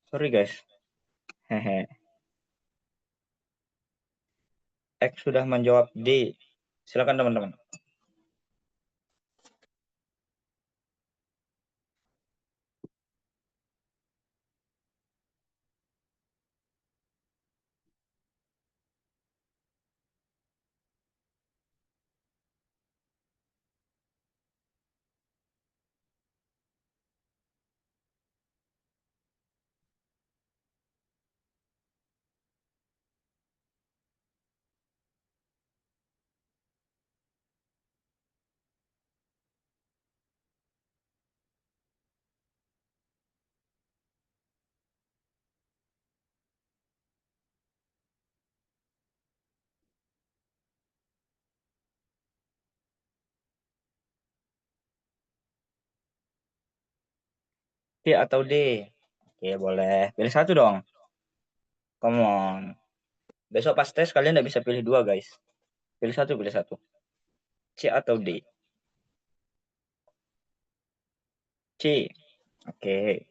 Sorry guys. Hehe. X sudah menjawab D. Silakan teman-teman. C atau D? Oke, boleh. Pilih satu dong. Come on. Besok pas tes kalian nggak bisa pilih dua, guys. Pilih satu, pilih satu. C atau D? C. Oke.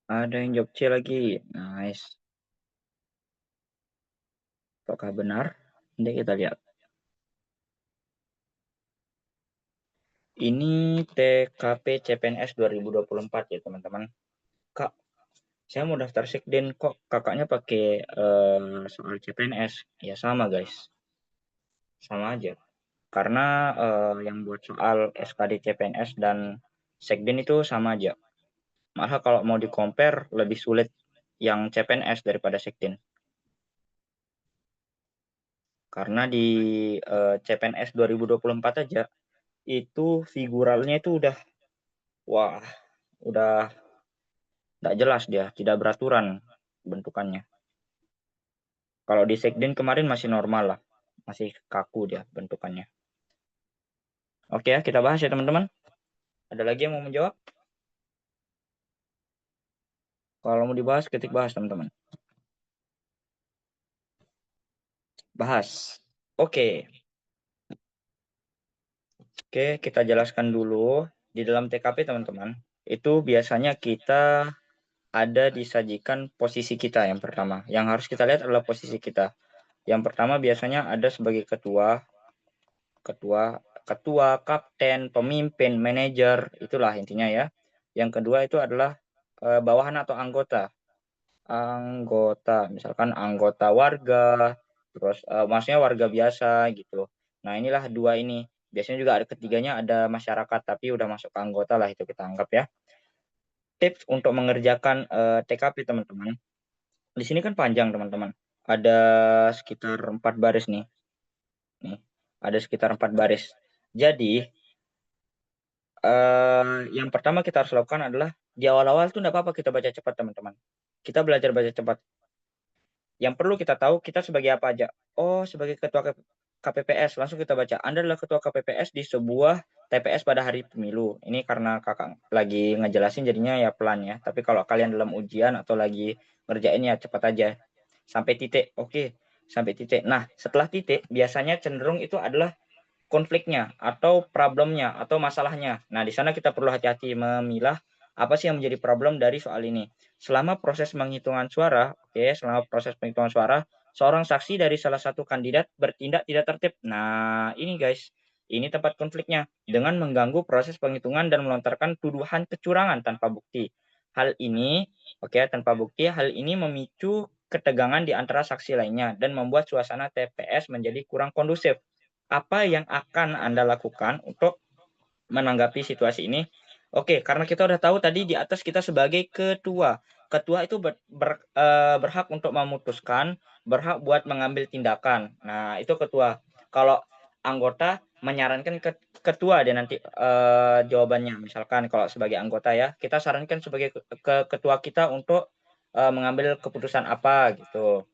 Ada yang jawab C lagi. Nice. Apakah benar? Nanti kita lihat. Ini TKP CPNS 2024 ya teman-teman. Kak, saya mau daftar Sekden kok kakaknya pakai soal CPNS. Ya sama guys, sama aja. Karena yang buat soal SKD CPNS dan Sekden itu sama aja. Malah kalau mau di compare lebih sulit yang CPNS daripada Sekden. Karena di CPNS 2024 aja itu figuralnya itu udah wah, udah tidak jelas dia, tidak beraturan bentukannya. Kalau di Sekden kemarin masih normal lah, masih kaku dia bentukannya. Oke ya, kita bahas ya teman-teman. Ada lagi yang mau menjawab? Kalau mau dibahas, ketik bahas teman-teman. Bahas. Oke, kita jelaskan dulu. Di dalam TKP teman-teman, itu biasanya kita ada disajikan posisi kita yang pertama. Yang harus kita lihat adalah posisi kita. Yang pertama biasanya ada sebagai ketua, kapten, pemimpin, manajer, itulah intinya ya. Yang kedua itu adalah bawahan atau anggota. Misalkan anggota warga, terus maksudnya warga biasa gitu. Nah, inilah dua ini. Biasanya juga ada ketiganya ada masyarakat, tapi udah masuk ke anggota lah itu kita anggap ya. Tips untuk mengerjakan TKP teman-teman. Di sini kan panjang teman-teman. Ada sekitar 4 baris nih. Nih, ada sekitar 4 baris. Jadi, yang pertama kita harus lakukan adalah di awal-awal tuh enggak apa-apa kita baca cepat teman-teman. Kita belajar baca cepat. Yang perlu kita tahu kita sebagai apa aja. Oh, sebagai ketua KPPS, langsung kita baca. Anda adalah ketua KPPS di sebuah TPS pada hari pemilu. Ini karena kakak lagi ngejelasin jadinya ya pelan ya. Tapi kalau kalian dalam ujian atau lagi ngerjain ya cepat aja. Sampai titik. Oke, sampai titik. Nah, setelah titik biasanya cenderung itu adalah konfliknya atau problemnya atau masalahnya. Nah, di sana kita perlu hati-hati memilah apa sih yang menjadi problem dari soal ini. Selama proses penghitungan suara, seorang saksi dari salah satu kandidat bertindak tidak tertib. Nah, ini guys, ini tempat konfliknya dengan mengganggu proses penghitungan dan melontarkan tuduhan kecurangan tanpa bukti. Hal ini, tanpa bukti, hal ini memicu ketegangan di antara saksi lainnya dan membuat suasana TPS menjadi kurang kondusif. Apa yang akan Anda lakukan untuk menanggapi situasi ini? Oke, karena kita udah tahu tadi di atas kita sebagai ketua. Ketua itu berhak untuk memutuskan, berhak buat mengambil tindakan. Nah, itu ketua. Kalau anggota menyarankan ketua deh nanti jawabannya. Misalkan kalau sebagai anggota ya, kita sarankan sebagai ketua kita untuk mengambil keputusan apa gitu.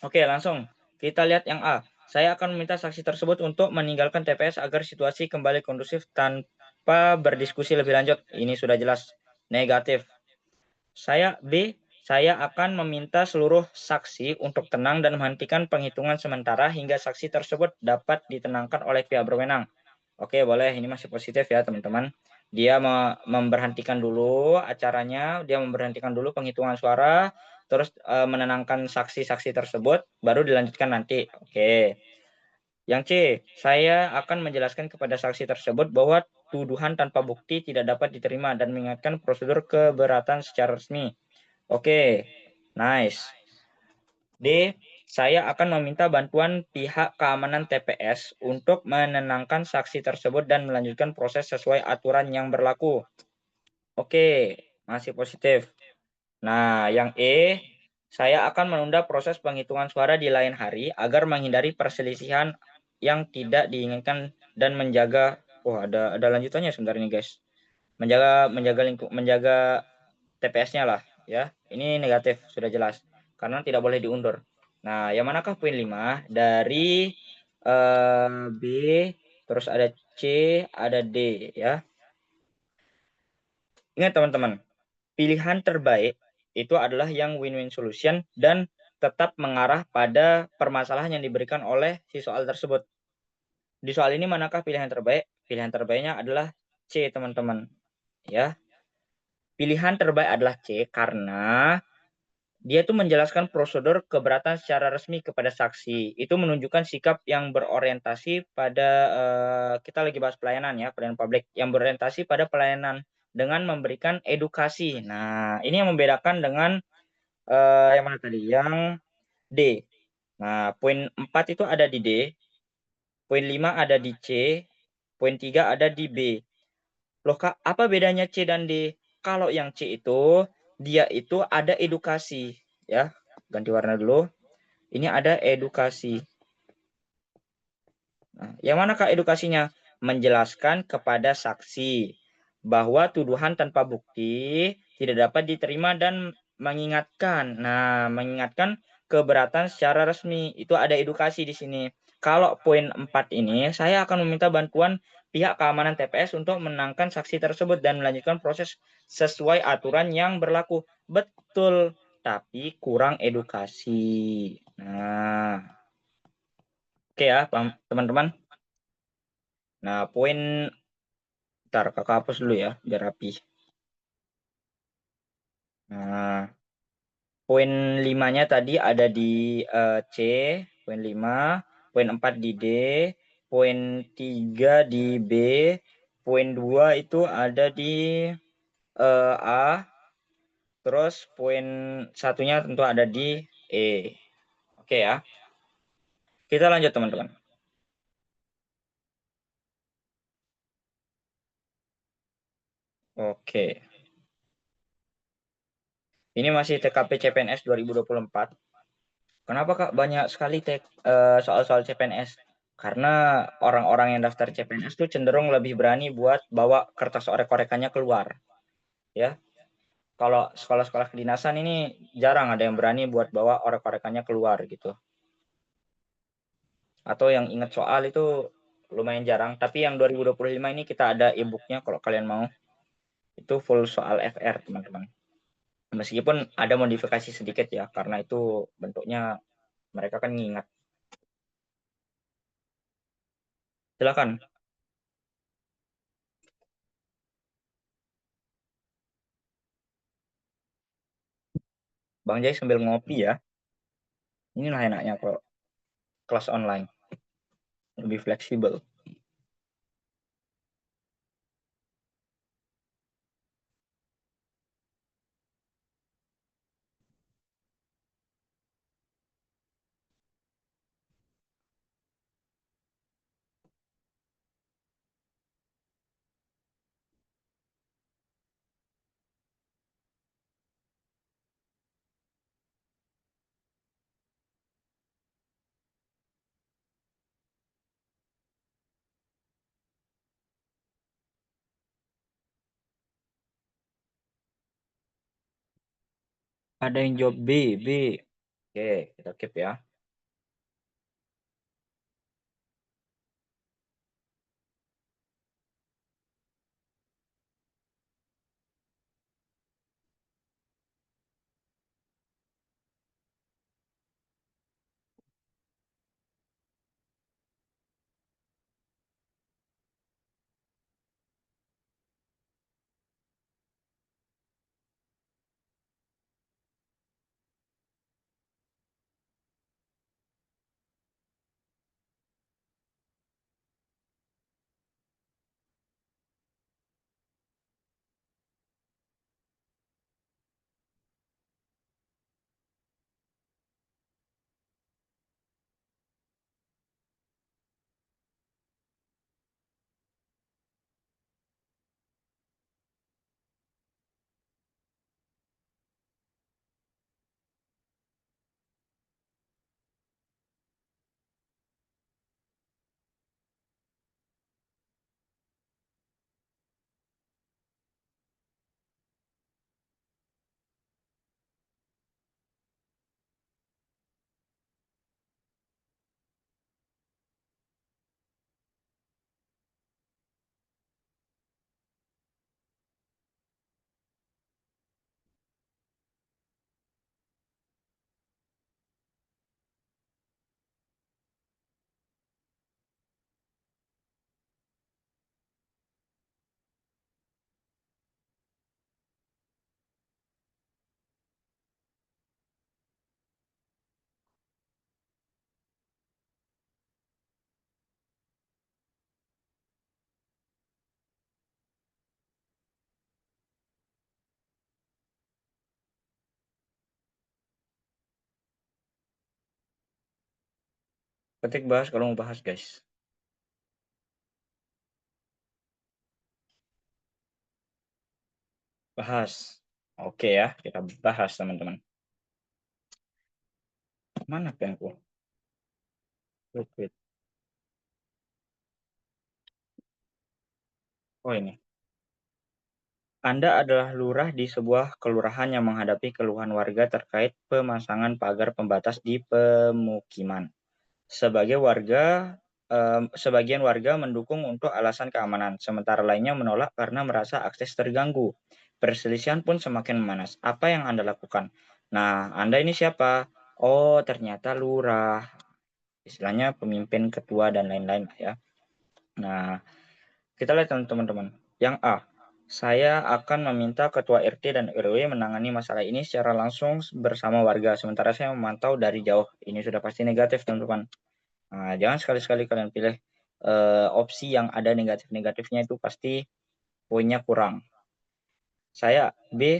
Oke, langsung kita lihat yang A. Saya akan meminta saksi tersebut untuk meninggalkan TPS agar situasi kembali kondusif tanpa berdiskusi lebih lanjut. Ini sudah jelas negatif. Saya akan meminta seluruh saksi untuk tenang dan menghentikan penghitungan sementara hingga saksi tersebut dapat ditenangkan oleh pihak berwenang. Oke, boleh. Ini masih positif ya, teman-teman. Dia memberhentikan dulu acaranya, dia memberhentikan dulu penghitungan suara, terus menenangkan saksi-saksi tersebut, baru dilanjutkan nanti. Oke. Yang C, saya akan menjelaskan kepada saksi tersebut bahwa tuduhan tanpa bukti tidak dapat diterima dan mengingatkan prosedur keberatan secara resmi. Oke, nice. D, saya akan meminta bantuan pihak keamanan TPS untuk menenangkan saksi tersebut dan melanjutkan proses sesuai aturan yang berlaku. Oke, masih positif. Nah, yang E, saya akan menunda proses penghitungan suara di lain hari agar menghindari perselisihan yang tidak diinginkan dan menjaga, ada lanjutannya sebentar ini guys. Menjaga TPS-nya lah ya. Ini negatif sudah jelas karena tidak boleh diundur. Nah, yang manakah poin 5 dari B, terus ada C, ada D ya. Ingat teman-teman, pilihan terbaik itu adalah yang win-win solution dan tetap mengarah pada permasalahan yang diberikan oleh si soal tersebut. Di soal ini manakah pilihan terbaik? Pilihan terbaiknya adalah C, teman-teman. Ya. Pilihan terbaik adalah C karena dia itu menjelaskan prosedur keberatan secara resmi kepada saksi. Itu menunjukkan sikap yang berorientasi pada kita lagi bahas pelayanan ya, pelayanan publik yang berorientasi pada pelayanan dengan memberikan edukasi. Nah, ini yang membedakan dengan yang mana tadi? Yang D. Nah, poin 4 itu ada di D, poin 5 ada di C, poin 3 ada di B. Loh Kak, apa bedanya C dan D? Kalau yang C itu, dia itu ada edukasi. Ya, ganti warna dulu. Ini ada edukasi. Nah, yang mana Kak edukasinya? Menjelaskan kepada saksi bahwa tuduhan tanpa bukti tidak dapat diterima dan mengingatkan. Nah, mengingatkan keberatan secara resmi. Itu ada edukasi di sini. Kalau poin 4 ini, saya akan meminta bantuan pihak keamanan TPS untuk menangkan saksi tersebut dan melanjutkan proses sesuai aturan yang berlaku. Betul, tapi kurang edukasi. Nah, oke ya, paham teman-teman. Nah, poin ntar kakak hapus dulu ya, biar rapi. Nah, poin 5-nya tadi ada di C, poin 5, poin 4 di D, poin 3 di B, poin 2 itu ada di A, terus poin satunya tentu ada di E. Oke ya, kita lanjut teman-teman. Oke, ini masih TKP CPNS 2024. Kenapa Kak banyak sekali soal-soal CPNS? Karena orang-orang yang daftar CPNS tuh cenderung lebih berani buat bawa kertas orek-orekannya keluar. Ya, kalau sekolah-sekolah kedinasan ini jarang ada yang berani buat bawa orek-orekannya keluar gitu. Atau yang ingat soal itu lumayan jarang. Tapi yang 2025 ini kita ada e-booknya kalau kalian mau. Itu full soal FR teman-teman. Meskipun ada modifikasi sedikit ya, karena itu bentuknya mereka kan ngingat. Silakan. Bang Jai sambil ngopi ya. Inilah enaknya kok kelas online. Lebih fleksibel. Ada yang jawab B. Oke, kita keep ya. Ketik bahas kalau mau bahas, guys. Bahas. Oke ya, kita bahas, teman-teman. Mana penku? Wait. Oh, ini. Anda adalah lurah di sebuah kelurahan yang menghadapi keluhan warga terkait pemasangan pagar pembatas di pemukiman. Sebagian warga mendukung untuk alasan keamanan, sementara lainnya menolak karena merasa akses terganggu. Perselisihan pun semakin memanas. Apa yang Anda lakukan? Nah, Anda ini siapa? Oh, ternyata lurah. Istilahnya pemimpin, ketua, dan lain-lain ya. Nah, kita lihat teman-teman. Yang A, saya akan meminta ketua RT dan RW menangani masalah ini secara langsung bersama warga, sementara saya memantau dari jauh. Ini sudah pasti negatif, teman-teman. Nah, jangan sekali-sekali kalian pilih opsi yang ada negatif-negatifnya, itu pasti poinnya kurang. Saya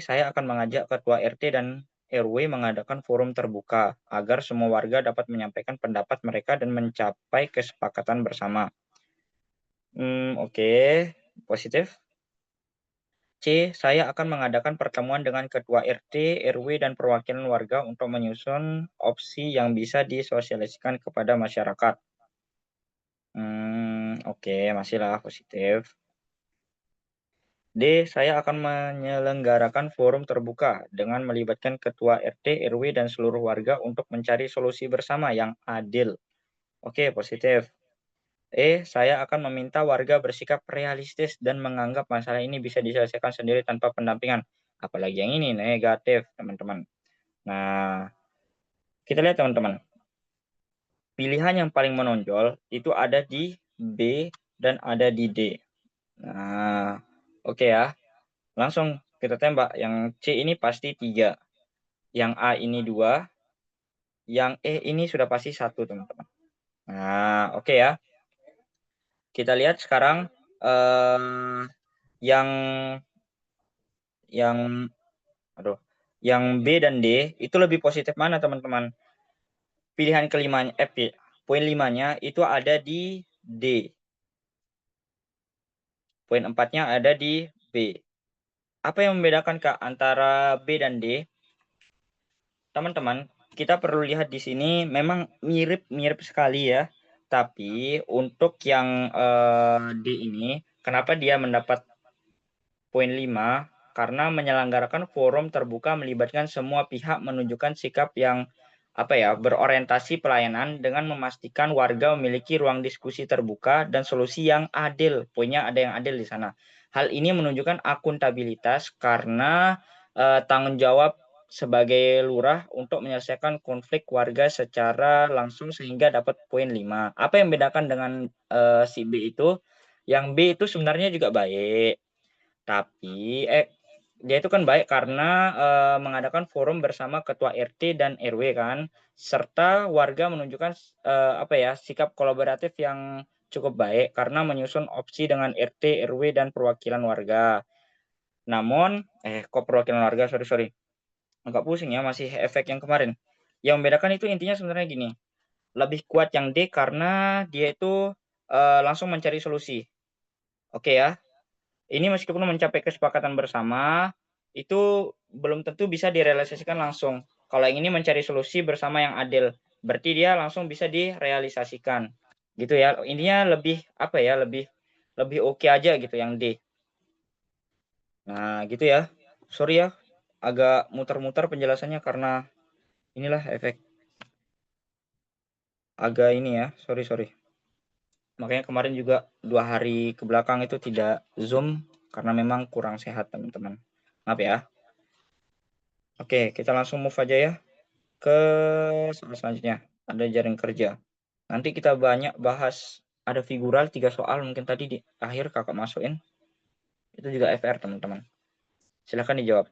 akan mengajak ketua RT dan RW mengadakan forum terbuka agar semua warga dapat menyampaikan pendapat mereka dan mencapai kesepakatan bersama. Oke, positif. C, saya akan mengadakan pertemuan dengan ketua RT, RW, dan perwakilan warga untuk menyusun opsi yang bisa disosialisasikan kepada masyarakat. Oke, masihlah positif. D, saya akan menyelenggarakan forum terbuka dengan melibatkan ketua RT, RW, dan seluruh warga untuk mencari solusi bersama yang adil. Oke, positif. Saya akan meminta warga bersikap realistis dan menganggap masalah ini bisa diselesaikan sendiri tanpa pendampingan. Apalagi yang ini negatif, teman-teman. Nah, kita lihat teman-teman. Pilihan yang paling menonjol itu ada di B dan ada di D. Nah, oke ya. Langsung kita tembak. Yang C ini pasti 3. Yang A ini 2. Yang E ini sudah pasti 1, teman-teman. Nah, oke ya. Kita lihat sekarang yang yang yang B dan D itu lebih positif mana, teman-teman? Pilihan kelimanya poin 5-nya itu ada di D. Poin 4-nya ada di B. Apa yang membedakan, Kak, antara B dan D? Teman-teman, kita perlu lihat di sini memang mirip-mirip sekali ya. Tapi untuk yang D ini, kenapa dia mendapat poin 5? karena menyelenggarakan forum terbuka melibatkan semua pihak menunjukkan sikap yang berorientasi pelayanan dengan memastikan warga memiliki ruang diskusi terbuka dan solusi yang adil. Poinnya ada yang adil di sana. Hal ini menunjukkan akuntabilitas karena tanggung jawab sebagai lurah untuk menyelesaikan konflik warga secara langsung sehingga dapat poin 5. Apa yang membedakan dengan si B itu? Yang B itu sebenarnya juga baik, tapi dia itu kan baik karena mengadakan forum bersama ketua RT dan RW kan, serta warga menunjukkan sikap kolaboratif yang cukup baik karena menyusun opsi dengan RT, RW dan perwakilan warga. Namun, kok perwakilan warga, sorry sorry, agak pusing ya, masih efek yang kemarin. Yang membedakan itu intinya sebenarnya gini, lebih kuat yang D karena dia itu langsung mencari solusi. Oke ya. Ini meskipun mencapai kesepakatan bersama, itu belum tentu bisa direalisasikan langsung. Kalau yang ini mencari solusi bersama yang adil, berarti dia langsung bisa direalisasikan. Gitu ya. Intinya lebih lebih lebih oke aja gitu yang D. Nah, gitu ya. Sorry ya, agak muter-muter penjelasannya karena inilah efek agak ini ya, sorry sorry. Makanya kemarin juga 2 hari ke belakang itu tidak Zoom karena memang kurang sehat teman-teman. Maaf ya. Oke, kita langsung move aja ya ke soal selanjutnya. Ada jaring kerja. Nanti kita banyak bahas ada figural 3 soal mungkin tadi di akhir Kakak masukin. Itu juga FR teman-teman. Silahkan dijawab.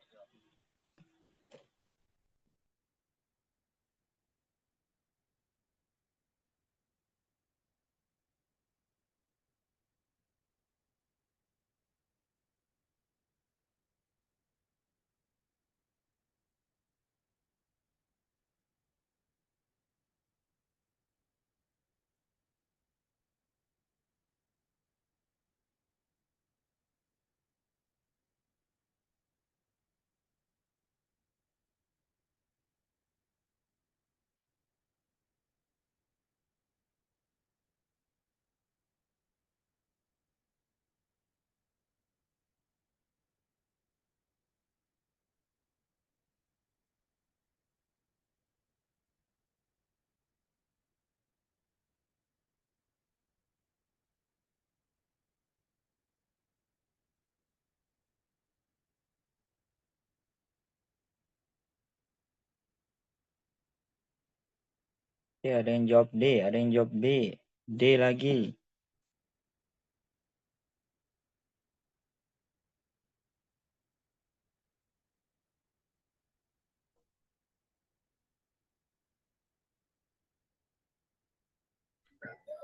Ya, ada yang jawab D, ada yang jawab B. D lagi.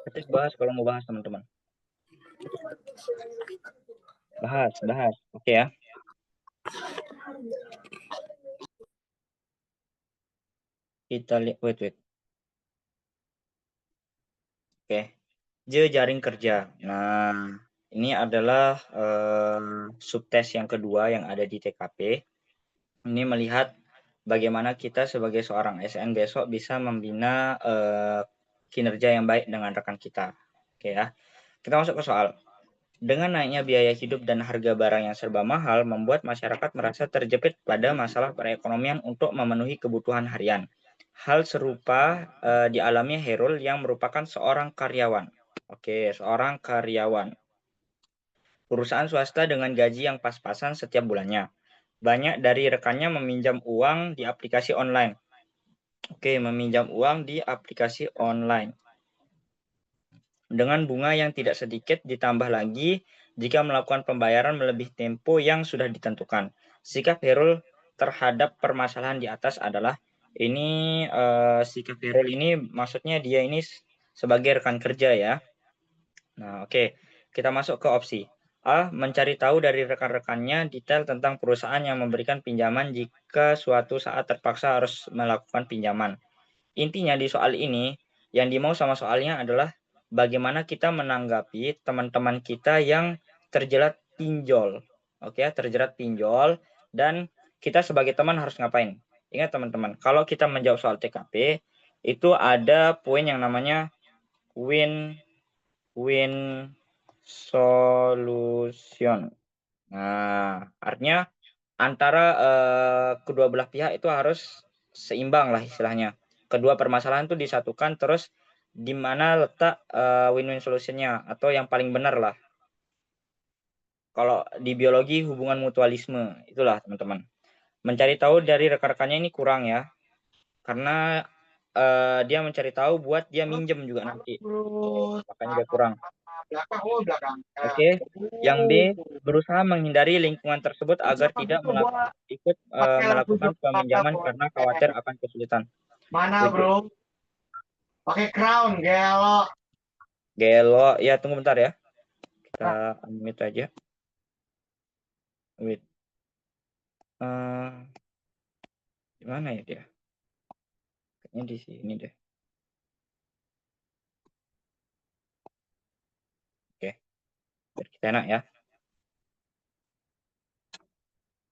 Kita bahas kalau mau bahas teman-teman. Bahas, bahas. Oke ya. Kita lihat, wait. Oke. Jejaring kerja. Nah, ini adalah subtes yang kedua yang ada di TKP. Ini melihat bagaimana kita sebagai seorang SN besok bisa membina kinerja yang baik dengan rekan kita. Oke ya. Kita masuk ke soal. Dengan naiknya biaya hidup dan harga barang yang serba mahal, membuat masyarakat merasa terjepit pada masalah perekonomian untuk memenuhi kebutuhan harian. Hal serupa dialami Herul yang merupakan seorang karyawan. Oke, seorang karyawan. Perusahaan swasta dengan gaji yang pas-pasan setiap bulannya. Banyak dari rekannya meminjam uang di aplikasi online. Oke, meminjam uang di aplikasi online. Dengan bunga yang tidak sedikit ditambah lagi jika melakukan pembayaran melebihi tempo yang sudah ditentukan. Sikap Herul terhadap permasalahan di atas adalah ini sikap Herul ini maksudnya dia ini sebagai rekan kerja ya. Nah, oke. Kita masuk ke opsi. A. Mencari tahu dari rekan-rekannya detail tentang perusahaan yang memberikan pinjaman jika suatu saat terpaksa harus melakukan pinjaman. Intinya di soal ini, yang dimau sama soalnya adalah bagaimana kita menanggapi teman-teman kita yang terjerat pinjol. Oke, terjerat pinjol dan kita sebagai teman harus ngapain? Ingat teman-teman, kalau kita menjawab soal TKP, itu ada poin yang namanya win-win solution. Nah, artinya antara kedua belah pihak itu harus seimbang lah istilahnya. Kedua permasalahan itu disatukan, terus di mana letak win-win solutionnya atau yang paling benar lah. Kalau di biologi hubungan mutualisme itulah teman-teman. Mencari tahu dari rekan-rekannya ini kurang ya, karena dia mencari tahu buat dia minjem juga nanti. Makanya dia kurang. Oke, yang B berusaha menghindari lingkungan tersebut agar tidak ikut melakukan peminjaman karena khawatir akan kesulitan. Mana Setuju. bro? Pakai crown, gelo. Gelo, ya tunggu bentar ya. Kita unmute aja. Wait. Di mana ya dia? Kayaknya di sini deh. Oke, biar kita enak ya.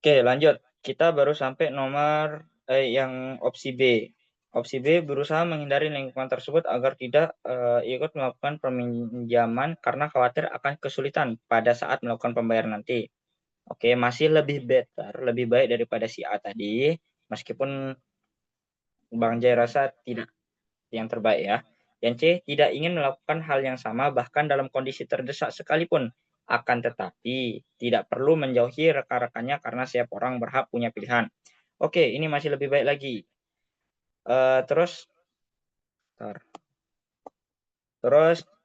Oke, lanjut. Kita baru sampai nomor yang opsi B. Opsi B berusaha menghindari lingkungan tersebut agar tidak ikut melakukan peminjaman karena khawatir akan kesulitan pada saat melakukan pembayaran nanti. Oke, masih lebih better, lebih baik daripada si A tadi, meskipun Bang Jai rasa tidak yang terbaik ya. Yang C, tidak ingin melakukan hal yang sama bahkan dalam kondisi terdesak sekalipun. Akan tetapi, tidak perlu menjauhi rekan-rekannya karena setiap orang berhak punya pilihan. Oke, ini masih lebih baik lagi. Terus,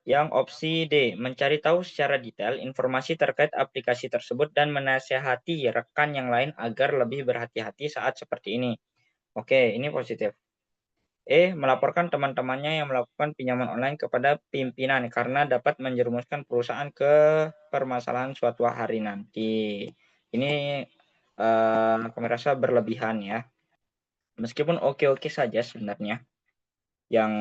yang opsi D, mencari tahu secara detail informasi terkait aplikasi tersebut dan menasihati rekan yang lain agar lebih berhati-hati saat seperti ini. Oke, ini positif. Melaporkan teman-temannya yang melakukan pinjaman online kepada pimpinan karena dapat menjerumuskan perusahaan ke permasalahan suatu hari nanti. Ini kami rasa berlebihan ya. Meskipun oke-oke saja sebenarnya yang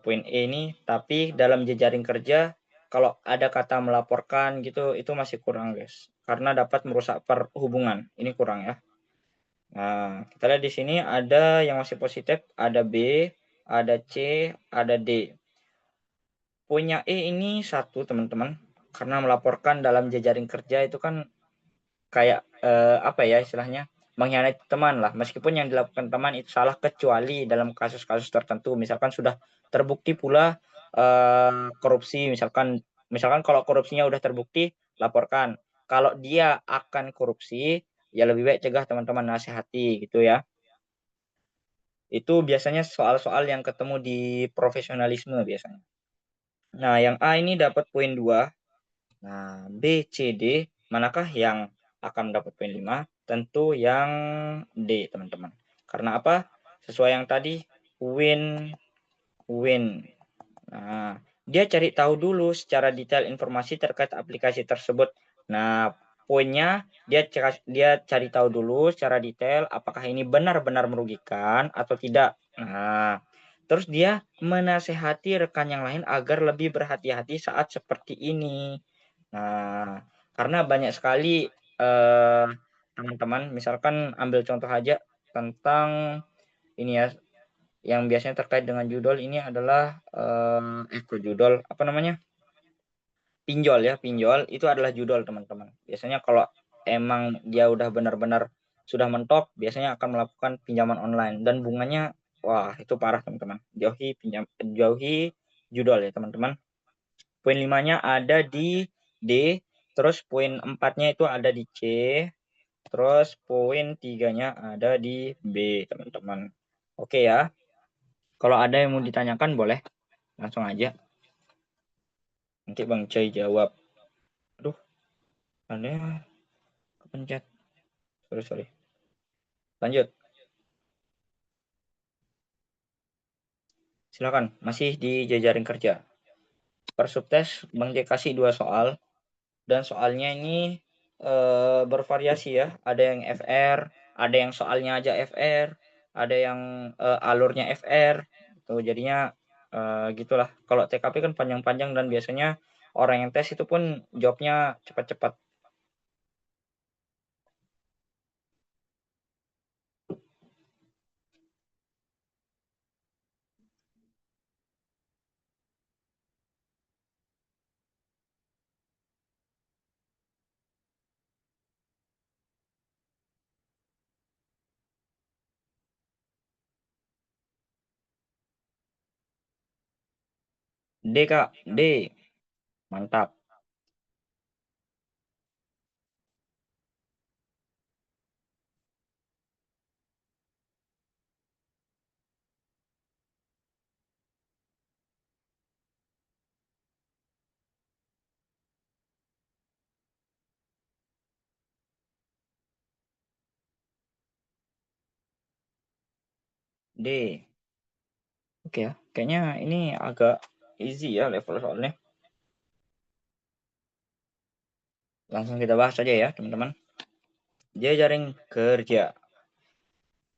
poin E ini, tapi dalam jejaring kerja kalau ada kata melaporkan gitu itu masih kurang guys, karena dapat merusak perhubungan. Ini kurang ya. Nah, kita lihat di sini ada yang masih positif, ada B, ada C, ada D. Poinnya E ini satu teman-teman, karena melaporkan dalam jejaring kerja itu kan kayak apa ya istilahnya, mengkhianati teman lah. Meskipun yang dilakukan teman itu salah kecuali dalam kasus-kasus tertentu, misalkan sudah terbukti pula korupsi, misalkan kalau korupsinya udah terbukti, laporkan. Kalau dia akan korupsi, ya lebih baik cegah teman-teman, nasihati gitu ya. Itu biasanya soal-soal yang ketemu di profesionalisme biasanya. Nah, yang A ini dapat poin 2. Nah, B, C, D, manakah yang akan dapat poin 5? Tentu yang D, teman-teman. Karena apa? Sesuai yang tadi, win-win. Nah, dia cari tahu dulu secara detail informasi terkait aplikasi tersebut. Nah, poinnya dia cari tahu dulu secara detail apakah ini benar-benar merugikan atau tidak. Nah, terus dia menasehati rekan yang lain agar lebih berhati-hati saat seperti ini. Nah, karena banyak sekali teman-teman, misalkan ambil contoh aja tentang ini ya, yang biasanya terkait dengan judol ini adalah judol apa namanya, pinjol ya, pinjol itu adalah judol teman-teman. Biasanya kalau emang dia udah benar-benar sudah mentok, biasanya akan melakukan pinjaman online dan bunganya wah itu parah teman-teman. Jauhi judol ya teman-teman. Poin 5-nya ada di D, terus poin 4-nya itu ada di C, terus poin 3-nya ada di B teman-teman. Oke ya. Kalau ada yang mau ditanyakan boleh langsung aja. Nanti Bang Cai jawab. Aduh, ada kepencet. Sorry. Lanjut. Silakan. Masih di jejaring kerja. Per subtes Bang Cai kasih 2 soal. Dan soalnya ini bervariasi ya. Ada yang FR, ada yang soalnya aja FR, ada yang alurnya FR. Tuh jadinya gitulah. Kalau TKP kan panjang-panjang dan biasanya orang yang tes itu pun jawabnya cepat-cepat. D, Kak. D. Mantap. D. Oke ya. Kayaknya ini agak easy ya level soalnya. Langsung kita bahas aja ya, teman-teman. Jejaring kerja.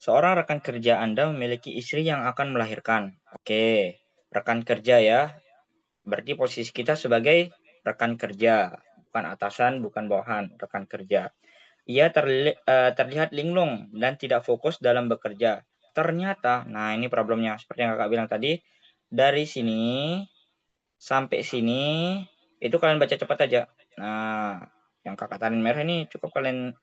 Seorang rekan kerja Anda memiliki istri yang akan melahirkan. Oke, rekan kerja ya. Berarti posisi kita sebagai rekan kerja, bukan atasan, bukan bawahan, rekan kerja. Ia terlihat linglung dan tidak fokus dalam bekerja. Ternyata, nah ini problemnya, seperti yang kakak bilang tadi, dari sini sampai sini, itu kalian baca cepat aja. Nah, yang kakak tarin merah ini cukup kalian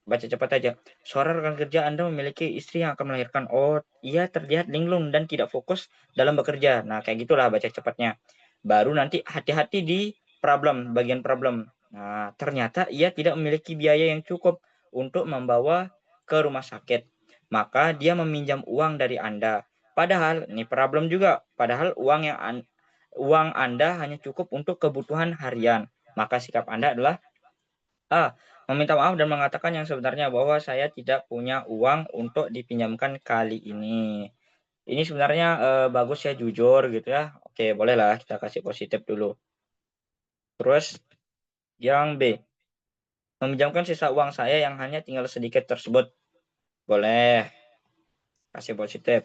baca cepat aja. Seorang rekan kerja Anda memiliki istri yang akan melahirkan. Oh, ia terlihat linglung dan tidak fokus dalam bekerja. Nah, kayak gitulah baca cepatnya. Baru nanti hati-hati di problem, bagian problem. Nah, ternyata ia tidak memiliki biaya yang cukup untuk membawa ke rumah sakit. Maka dia meminjam uang dari Anda. Padahal, ini problem juga. Padahal uang Anda hanya cukup untuk kebutuhan harian. Maka sikap Anda adalah A. Meminta maaf dan mengatakan yang sebenarnya bahwa saya tidak punya uang untuk dipinjamkan kali ini. Ini sebenarnya bagus ya jujur gitu ya. Oke, bolehlah kita kasih positif dulu. Terus yang B, meminjamkan sisa uang saya yang hanya tinggal sedikit tersebut. Boleh, kasih positif.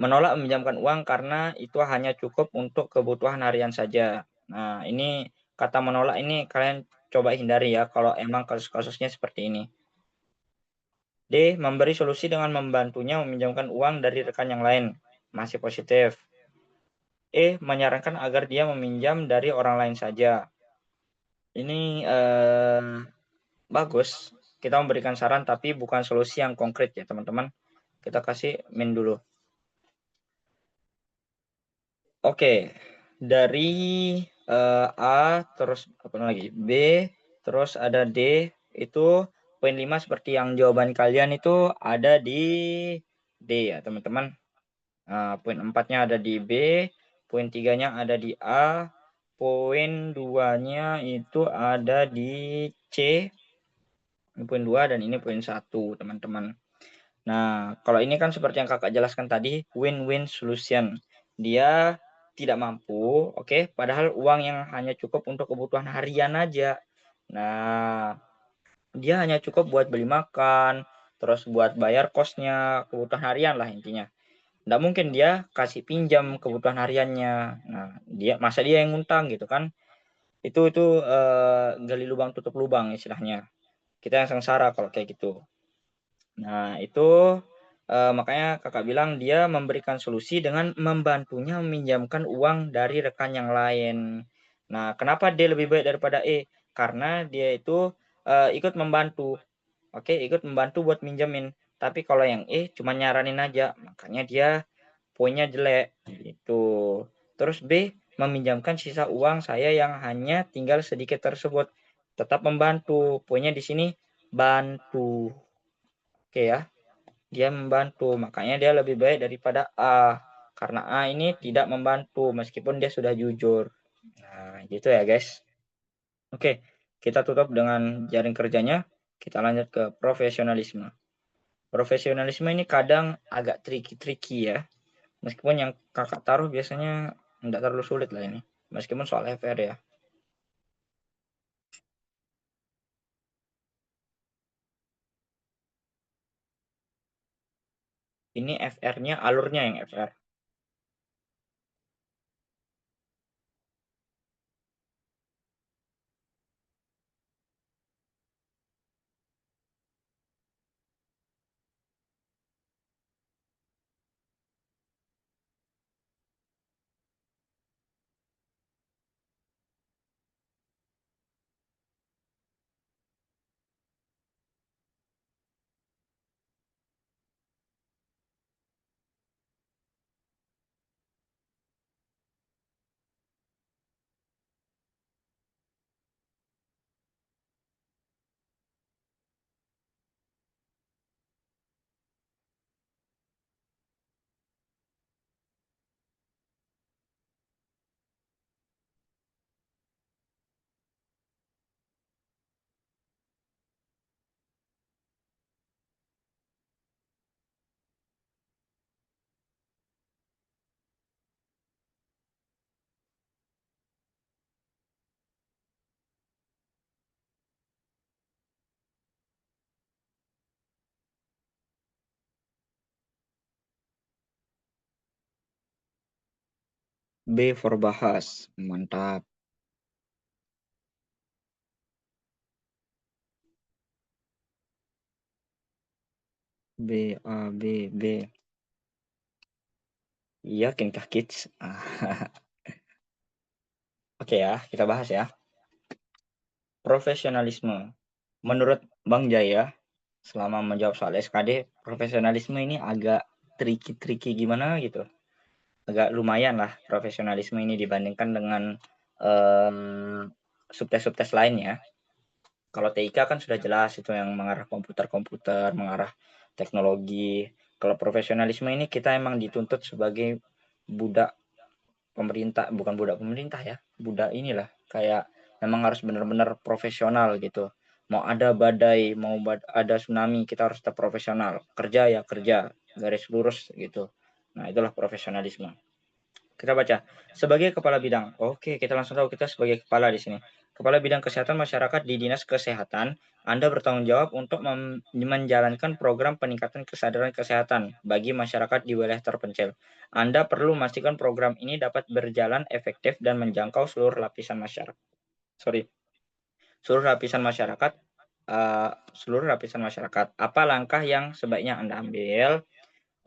Menolak meminjamkan uang karena itu hanya cukup untuk kebutuhan harian saja. Nah, ini kata menolak ini kalian coba hindari ya kalau emang kasus-kasusnya seperti ini. D. Memberi solusi dengan membantunya meminjamkan uang dari rekan yang lain. Masih positif. E. Menyarankan agar dia meminjam dari orang lain saja. Ini bagus. Kita memberikan saran tapi bukan solusi yang konkret ya teman-teman. Kita kasih min dulu. Oke. Dari A terus apa lagi? B terus ada D, itu poin 5 seperti yang jawaban kalian itu ada di D ya teman-teman. Nah, poin 4-nya ada di B, poin 3-nya ada di A, poin 2-nya itu ada di C, ini poin 2 dan ini poin 1, teman-teman. Nah, kalau ini kan seperti yang kakak jelaskan tadi, win-win solution. Dia tidak mampu, oke, padahal uang yang hanya cukup untuk kebutuhan harian aja. Nah, dia hanya cukup buat beli makan, terus buat bayar kosnya, kebutuhan harian lah intinya. Nggak mungkin dia kasih pinjam kebutuhan hariannya. Nah, masa dia yang ngutang gitu kan? Itu gali lubang tutup lubang istilahnya. Kita yang sengsara kalau kayak gitu. Nah, itu makanya kakak bilang dia memberikan solusi dengan membantunya meminjamkan uang dari rekan yang lain. Nah, kenapa dia lebih baik daripada E? Karena dia itu ikut membantu. Oke, ikut membantu buat minjemin. Tapi kalau yang E cuma nyaranin aja, makanya dia poinnya jelek gitu. Terus B, meminjamkan sisa uang saya yang hanya tinggal sedikit tersebut. Tetap membantu. Poinnya di sini bantu. Oke ya, dia membantu. Makanya dia lebih baik daripada A. Karena A ini tidak membantu meskipun dia sudah jujur. Nah, gitu ya guys. Oke, kita tutup dengan jaring kerjanya. Kita lanjut ke profesionalisme. Profesionalisme ini kadang agak tricky-tricky ya. Meskipun yang kakak taruh biasanya enggak terlalu sulit lah ini. Meskipun soal FR ya. Ini FR-nya, alurnya yang FR. B for bahas. Mantap. B, A, B, B. Yakinkah kids? Oke ya, kita bahas ya. Profesionalisme. Menurut Bang Jaya, selama menjawab soal SKD, profesionalisme ini agak tricky gimana gitu. Agak lumayan lah profesionalisme ini dibandingkan dengan subtes-subtes lainnya. Kalau TIK kan sudah jelas itu yang mengarah komputer, mengarah teknologi. Kalau profesionalisme ini kita emang dituntut sebagai budak pemerintah, bukan budak pemerintah ya, budak inilah kayak memang harus benar-benar profesional gitu. Mau ada badai, mau ada tsunami, kita harus tetap profesional. Kerja ya kerja, garis lurus gitu. Nah, itulah profesionalisme. Kita baca. Sebagai kepala bidang. Oke, kita langsung tahu kita sebagai kepala di sini. Kepala Bidang Kesehatan Masyarakat di Dinas Kesehatan, Anda bertanggung jawab untuk menjalankan program peningkatan kesadaran kesehatan bagi masyarakat di wilayah terpencil. Anda perlu memastikan program ini dapat berjalan efektif dan menjangkau seluruh lapisan masyarakat. Seluruh lapisan masyarakat. Seluruh lapisan masyarakat. Apa langkah yang sebaiknya Anda ambil?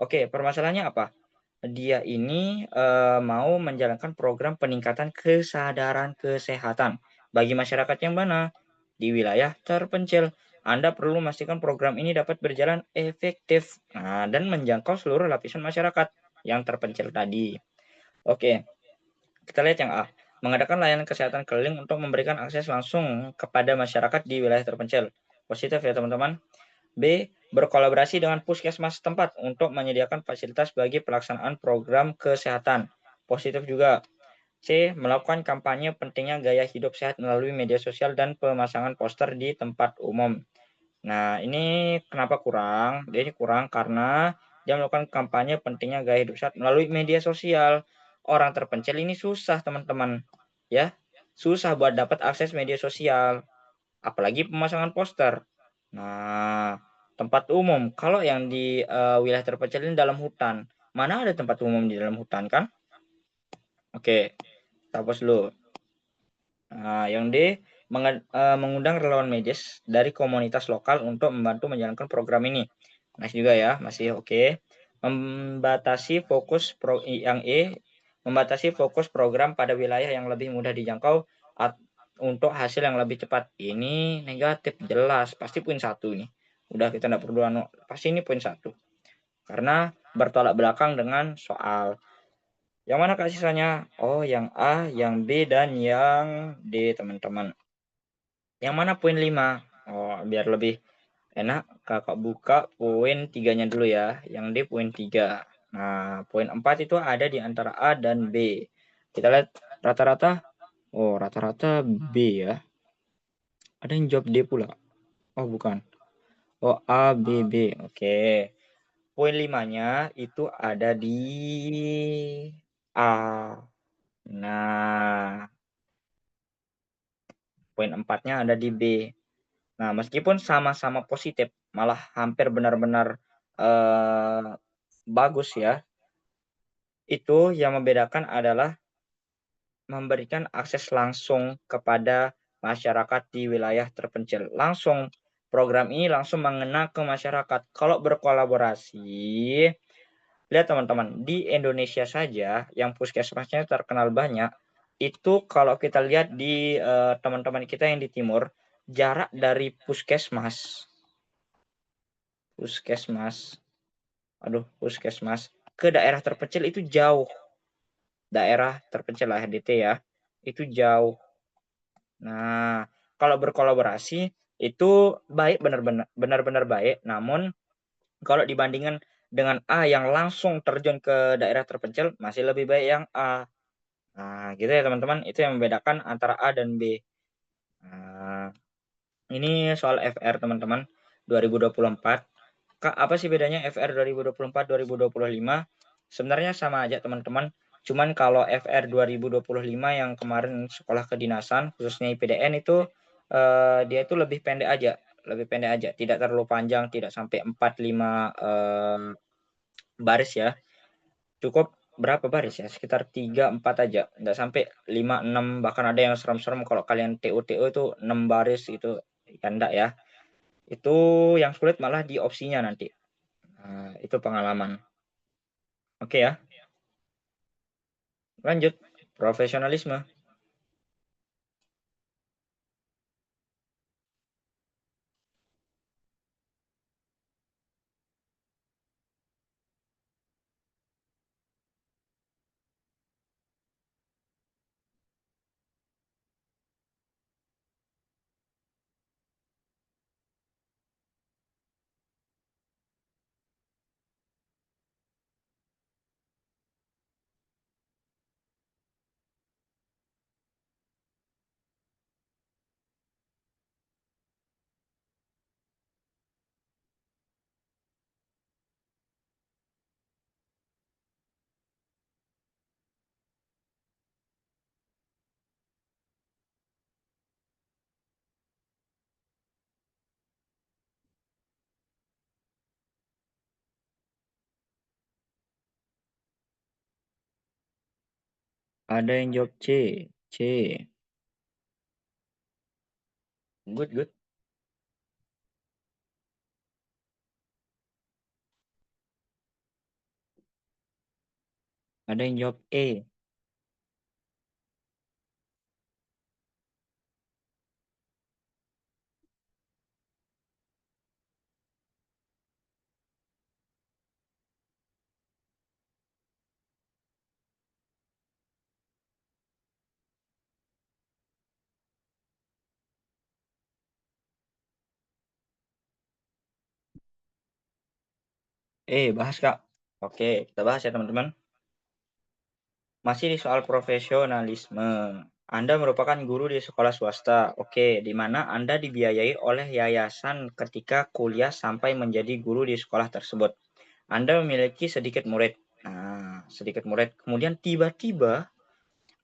Oke, permasalahannya apa? Dia ini, mau menjalankan program peningkatan kesadaran kesehatan bagi masyarakat yang mana? Di wilayah terpencil. Anda perlu memastikan program ini dapat berjalan efektif, dan menjangkau seluruh lapisan masyarakat yang terpencil tadi. Oke, kita lihat yang A, mengadakan layanan kesehatan keliling untuk memberikan akses langsung kepada masyarakat di wilayah terpencil. Positif ya teman-teman. B. Berkolaborasi dengan puskesmas setempat untuk menyediakan fasilitas bagi pelaksanaan program kesehatan. Positif juga. C. Melakukan kampanye pentingnya gaya hidup sehat melalui media sosial dan pemasangan poster di tempat umum. Nah, ini kenapa kurang? Dia ini kurang karena dia melakukan kampanye pentingnya gaya hidup sehat melalui media sosial. Orang terpencil ini susah, teman-teman. Ya, susah buat dapat akses media sosial, apalagi pemasangan poster. Nah, tempat umum, kalau yang di, wilayah terpencil ini dalam hutan, mana ada tempat umum di dalam hutan kan? Oke, kita hapus dulu. Nah, yang D, mengundang relawan medis dari komunitas lokal untuk membantu menjalankan program ini. Nice juga ya, masih oke. Membatasi fokus yang E, membatasi fokus program pada wilayah yang lebih mudah dijangkau untuk hasil yang lebih cepat. Ini negatif jelas, pasti poin 1 ini. Udah kita enggak perlu pasti ini poin 1. Karena bertolak belakang dengan soal. Yang mana Kak sisanya? Oh, yang A, yang B, dan yang D, teman-teman. Yang mana poin 5? Oh, biar lebih enak, Kakak buka poin 3-nya dulu ya. Yang D poin 3. Nah, poin 4 itu ada di antara A dan B. Kita lihat rata-rata. Oh, rata-rata B ya. Ada yang jawab D pula. Oh, bukan. Oh, A, B, B. Oke. Poin 5-nya itu ada di A. Nah, poin 4-nya ada di B. Nah, meskipun sama-sama positif, malah hampir benar-benar, bagus ya, itu yang membedakan adalah memberikan akses langsung kepada masyarakat di wilayah terpencil. Langsung, program ini langsung mengena ke masyarakat. Kalau berkolaborasi, lihat teman-teman, di Indonesia saja yang puskesmasnya terkenal banyak, itu kalau kita lihat di, teman-teman kita yang di timur, jarak dari puskesmas puskesmas ke daerah terpencil itu jauh. Daerah terpencil lah DT ya, itu jauh. Nah, kalau berkolaborasi itu baik, benar-benar baik, namun kalau dibandingkan dengan A yang langsung terjun ke daerah terpencil, masih lebih baik yang A. Nah, gitu ya teman-teman, itu yang membedakan antara A dan B. Nah, ini soal FR teman-teman, 2024. Kak, apa sih bedanya FR 2024, 2025? Sebenarnya sama aja teman-teman, cuman kalau FR 2025 yang kemarin sekolah kedinasan, khususnya IPDN itu, dia itu lebih pendek aja, tidak terlalu panjang, tidak sampai 4, 5, baris ya. Cukup berapa baris ya? Sekitar 3, 4 aja, nggak sampai 5, 6, bahkan ada yang serem-serem kalau kalian TO-TO itu 6 baris gitu, ya enggak ya. Itu yang sulit malah di opsinya nanti. Nah, itu pengalaman. Oke ya, lanjut. Profesionalisme. Ada yang jawab C. C. Good, good. Ada yang jawab E. Bahas Kak. Oke, kita bahas ya teman-teman. Masih di soal profesionalisme. Anda merupakan guru di sekolah swasta, oke, di mana Anda dibiayai oleh yayasan ketika kuliah sampai menjadi guru di sekolah tersebut. Anda memiliki sedikit murid. Nah, sedikit murid. Kemudian tiba-tiba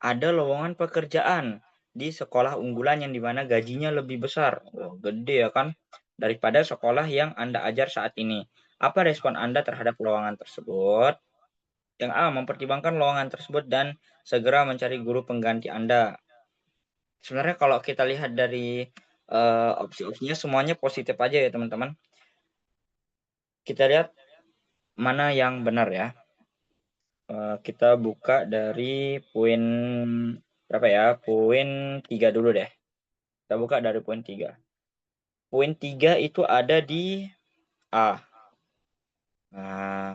ada lowongan pekerjaan di sekolah unggulan yang di mana gajinya lebih besar. Oh, gede ya kan? Daripada sekolah yang Anda ajar saat ini. Apa respon Anda terhadap lowongan tersebut? Yang A, mempertimbangkan lowongan tersebut dan segera mencari guru pengganti Anda. Sebenarnya kalau kita lihat dari opsi-opsinya semuanya positif aja ya teman-teman. Kita lihat mana yang benar ya. Kita buka dari poin berapa ya? Poin 3 dulu deh. Kita buka dari poin 3. Poin 3 itu ada di A. Nah,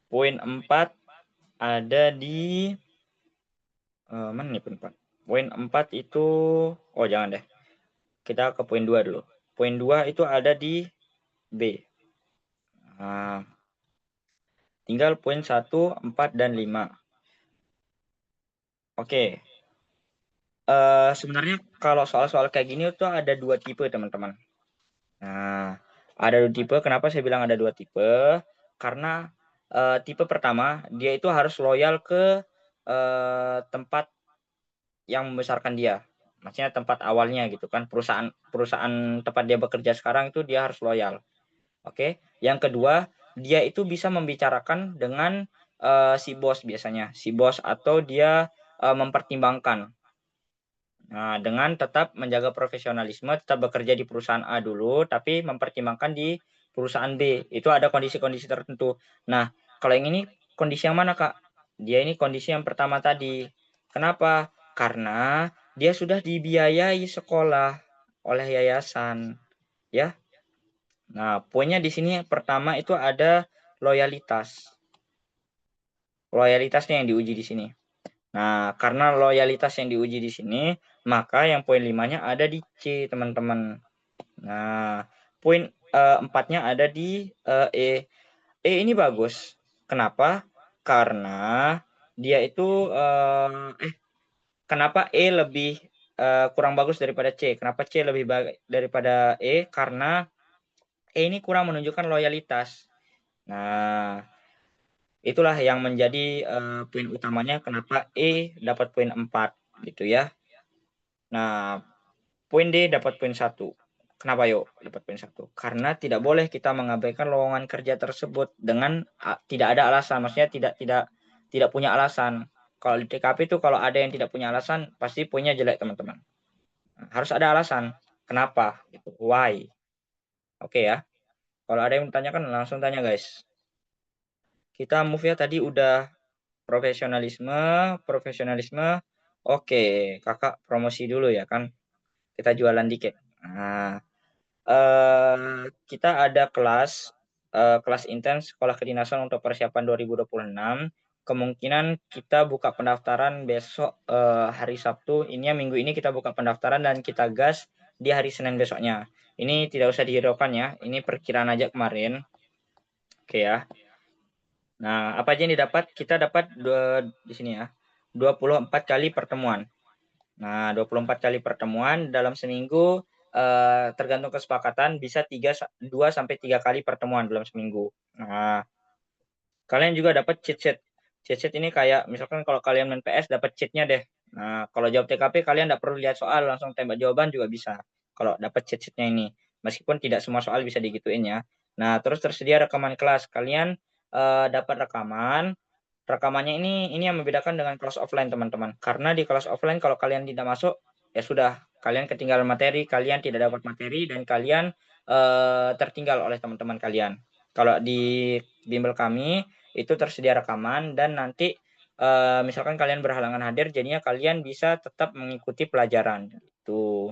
poin 4 ada di mana nih poin 4? Poin 4 itu jangan deh. Kita ke poin 2 dulu. Poin 2 itu ada di B. Nah, tinggal poin 1, 4, dan 5. Oke. Sebenarnya kalau soal-soal kayak gini tuh ada 2 tipe, teman-teman. Nah, ada 2 tipe. Kenapa saya bilang ada 2 tipe? Karena, tipe pertama, dia itu harus loyal ke, tempat yang membesarkan dia. Maksudnya tempat awalnya gitu kan, perusahaan perusahaan tempat dia bekerja sekarang itu dia harus loyal. Oke. Yang kedua, dia itu bisa membicarakan dengan, si bos biasanya, si bos atau dia, mempertimbangkan. Nah, dengan tetap menjaga profesionalisme, tetap bekerja di perusahaan A dulu, tapi mempertimbangkan di perusahaan B. Itu ada kondisi-kondisi tertentu. Nah, kalau yang ini kondisi yang mana, Kak? Dia ini kondisi yang pertama tadi. Kenapa? Karena dia sudah dibiayai sekolah oleh yayasan, ya. Nah, poinnya di sini pertama itu ada loyalitas. Loyalitasnya yang diuji di sini. Nah, karena loyalitas yang diuji di sini, maka yang poin 5-nya ada di C, teman-teman. Nah, poin 4-nya ada di E. E ini bagus. Kenapa? Karena dia itu kenapa E lebih kurang bagus daripada C? Kenapa C lebih baik daripada E? Karena E ini kurang menunjukkan loyalitas. Nah, itulah yang menjadi, poin utamanya kenapa E dapat poin 4 gitu ya. Nah, poin D dapat poin 1. Kenapa yuk dapat poin 1? Karena tidak boleh kita mengabaikan lowongan kerja tersebut dengan tidak ada alasan, maksudnya tidak punya alasan. Kalau di TKP itu kalau ada yang tidak punya alasan, pasti poinnya jelek, teman-teman. Harus ada alasan. Kenapa? Gitu. Why? Oke ya. Kalau ada yang tanyakan langsung tanya, guys. Kita move ya, tadi udah profesionalisme. Oke, Kakak promosi dulu ya kan. Kita jualan dikit. Nah, kita ada kelas intens sekolah kedinasan untuk persiapan 2026. Kemungkinan kita buka pendaftaran besok, hari Sabtu. Ini ya, minggu ini kita buka pendaftaran dan kita gas di hari Senin besoknya. Ini tidak usah dihiraukan ya, ini perkiraan aja kemarin. Oke ya. Nah, apa aja yang didapat? Kita dapat di sini ya, 24 kali pertemuan. Nah, 24 kali pertemuan dalam seminggu, tergantung kesepakatan bisa 2 sampai 3 kali pertemuan dalam seminggu. Nah, kalian juga dapat cheat sheet. Cheat sheet ini kayak misalkan kalau kalian main PS dapat cheat-nya deh. Nah, kalau jawab TKP kalian nggak perlu lihat soal, langsung tembak jawaban juga bisa. Kalau dapat cheat sheet-nya ini. Meskipun tidak semua soal bisa digituin ya. Nah, terus tersedia rekaman kelas. Kalian dapat rekaman. Rekamannya ini yang membedakan dengan kelas offline, teman-teman. Karena di kelas offline kalau kalian tidak masuk, ya sudah, kalian ketinggalan materi, kalian tidak dapat materi dan kalian tertinggal oleh teman-teman kalian. Kalau di bimbel kami itu tersedia rekaman dan nanti misalkan kalian berhalangan hadir, jadinya kalian bisa tetap mengikuti pelajaran itu.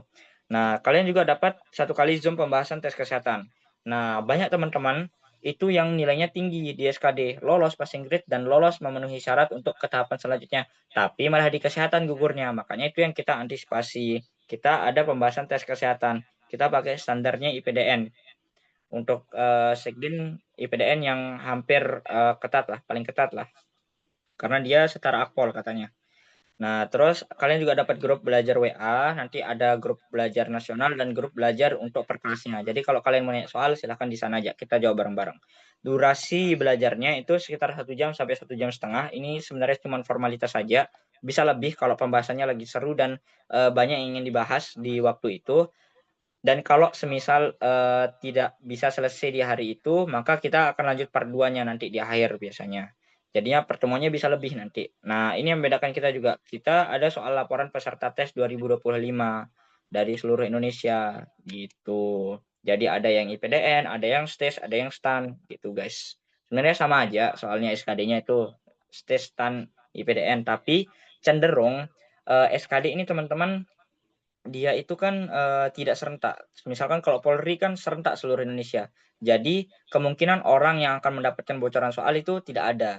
Nah, kalian juga dapat 1 kali Zoom pembahasan tes kesehatan. Nah, banyak teman-teman itu yang nilainya tinggi di SKD, lolos passing grade dan lolos memenuhi syarat untuk ke tahapan selanjutnya, tapi malah di kesehatan gugurnya. Makanya itu yang kita antisipasi. Kita ada pembahasan tes kesehatan. Kita pakai standarnya IPDN. Untuk Sekdin IPDN yang hampir ketat lah, paling ketat lah. Karena dia setara Akpol katanya. Nah, terus kalian juga dapat grup belajar WA, nanti ada grup belajar nasional dan grup belajar untuk per kelasnya. Jadi kalau kalian mau nanya soal, silahkan di sana aja, kita jawab bareng-bareng. Durasi belajarnya itu sekitar 1 jam sampai 1,5 jam. Ini sebenarnya cuma formalitas saja, bisa lebih kalau pembahasannya lagi seru dan banyak yang ingin dibahas di waktu itu. Dan kalau semisal tidak bisa selesai di hari itu, maka kita akan lanjut part 2-nya nanti di akhir biasanya. Jadinya pertemuannya bisa lebih nanti. Nah, ini yang membedakan kita juga. Kita ada soal laporan peserta tes 2025 dari seluruh Indonesia gitu. Jadi ada yang IPDN, ada yang STES, ada yang STAN gitu, guys. Sebenarnya sama aja soalnya SKD-nya itu STES, STAN, IPDN, tapi cenderung SKD ini teman-teman dia itu kan tidak serentak. Misalkan kalau Polri kan serentak seluruh Indonesia. Jadi kemungkinan orang yang akan mendapatkan bocoran soal itu tidak ada.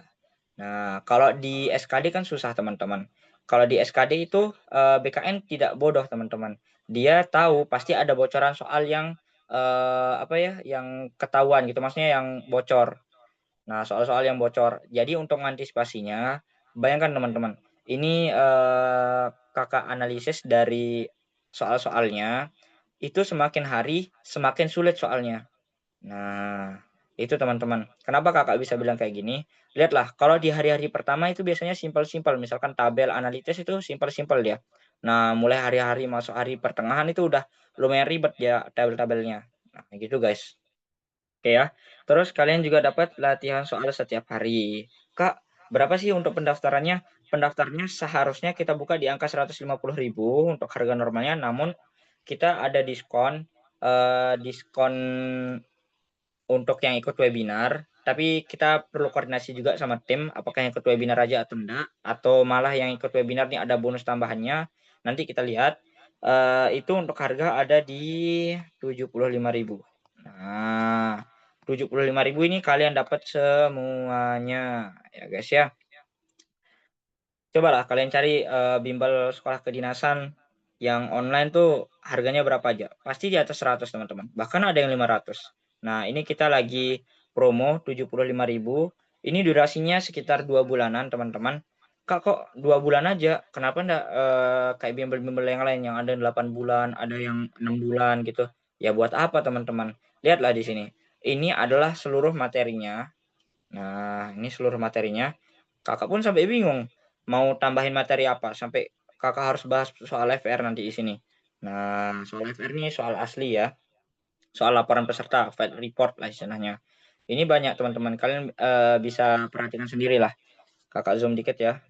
Nah, kalau di SKD kan susah, teman-teman. Kalau di SKD itu BKN tidak bodoh, teman-teman. Dia tahu pasti ada bocoran soal yang apa ya, yang ketahuan gitu, maksudnya yang bocor. Nah, soal-soal yang bocor. Jadi untuk mengantisipasinya, bayangkan teman-teman, ini Kakak analisis dari soal-soalnya, itu semakin hari semakin sulit soalnya. Nah, itu teman-teman. Kenapa Kakak bisa bilang kayak gini? Lihatlah, kalau di hari-hari pertama itu biasanya simpel-simpel, misalkan tabel analitis itu simpel-simpel dia. Nah, mulai hari-hari masuk hari pertengahan itu udah lumayan ribet ya tabel-tabelnya. Nah, gitu guys. Oke ya. Terus kalian juga dapat latihan soal setiap hari. Kak, berapa sih untuk pendaftarannya? Pendaftarnya seharusnya kita buka di angka 150.000 untuk harga normalnya, namun kita ada diskon, diskon untuk yang ikut webinar, tapi kita perlu koordinasi juga sama tim, apakah yang ikut webinar aja atau enggak, atau malah yang ikut webinar nih ada bonus tambahannya, nanti kita lihat. Itu untuk harga ada di 75.000. Nah, 75.000 ini kalian dapat semuanya, ya guys ya. Cobalah kalian cari, bimbel sekolah kedinasan yang online tuh harganya berapa aja, pasti di atas 100 teman-teman, bahkan ada yang 500. Nah, ini kita lagi promo 75.000, ini durasinya sekitar 2 bulanan teman-teman. "Kak, kok 2 bulan aja, kenapa ndak, kayak bimbel-bimbel yang lain yang ada 8 bulan, ada yang 6 bulan," gitu. Ya buat apa teman-teman, lihatlah di sini, ini adalah seluruh materinya. Nah, ini seluruh materinya. Kakak pun sampai bingung, mau tambahin materi apa, sampai Kakak harus bahas soal FR nanti di sini. Nah, soal FR ini soal asli ya, soal laporan peserta, field report lah istilahnya. Ini banyak teman-teman, kalian bisa perhatikan sendirilah. Kakak zoom dikit ya.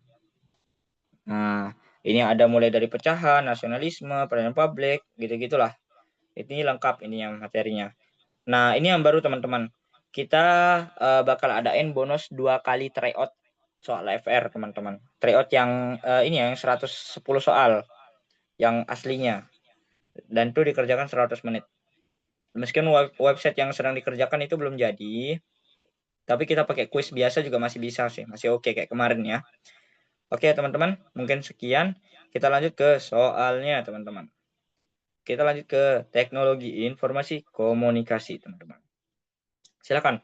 Nah, ini ada mulai dari pecahan, nasionalisme, pelayanan publik, gitu-gitulah. Ini lengkap ininya materinya. Nah, ini yang baru teman-teman. Kita bakal adain bonus 2 kali tryout soal FR teman-teman. Tryout yang ini yang 110 soal yang aslinya dan itu dikerjakan 100 menit. Meskipun website yang sedang dikerjakan itu belum jadi, tapi kita pakai kuis biasa juga masih bisa sih, masih oke kayak kemarin ya. Oke teman-teman, mungkin sekian. Kita lanjut ke soalnya teman-teman. Kita lanjut ke teknologi informasi komunikasi teman-teman. Silakan.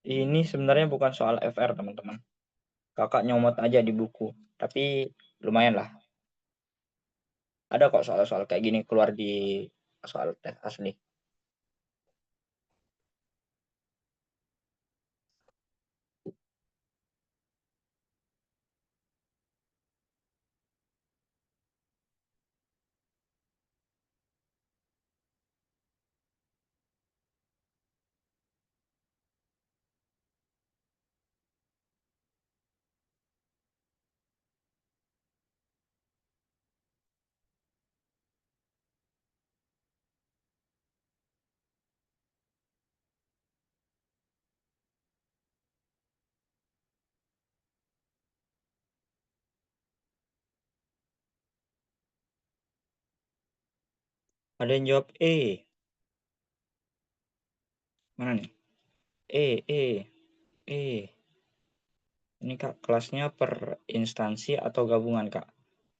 Ini sebenarnya bukan soal FR teman-teman. Kakak nyomot aja di buku, tapi lumayan lah. Ada kok soal-soal kayak gini keluar di soal tes asli. Ada yang jawab E. Mana nih? E. Ini Kak, kelasnya per instansi atau gabungan Kak?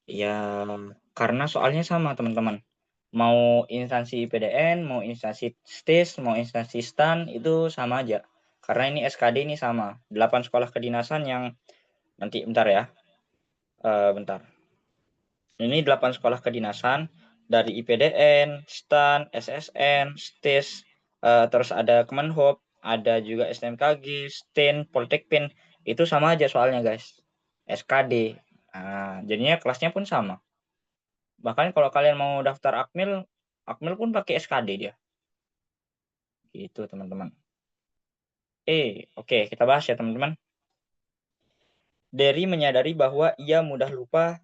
Ya, karena soalnya sama teman-teman. Mau instansi PDN, mau instansi STIS, mau instansi STAN, itu sama aja. Karena ini SKD ini sama. 8 sekolah kedinasan yang nanti bentar ya. Bentar. Ini 8 sekolah kedinasan dari IPDN, STAN, SSN, STIS, terus ada Kemenhub, ada juga STMKG, STIN, Poltekpin, itu sama aja soalnya guys. SKD. Nah, jadinya kelasnya pun sama. Bahkan kalau kalian mau daftar Akmil, Akmil pun pakai SKD dia. Gitu teman-teman. Oke, kita bahas ya teman-teman. Derry menyadari bahwa ia mudah lupa.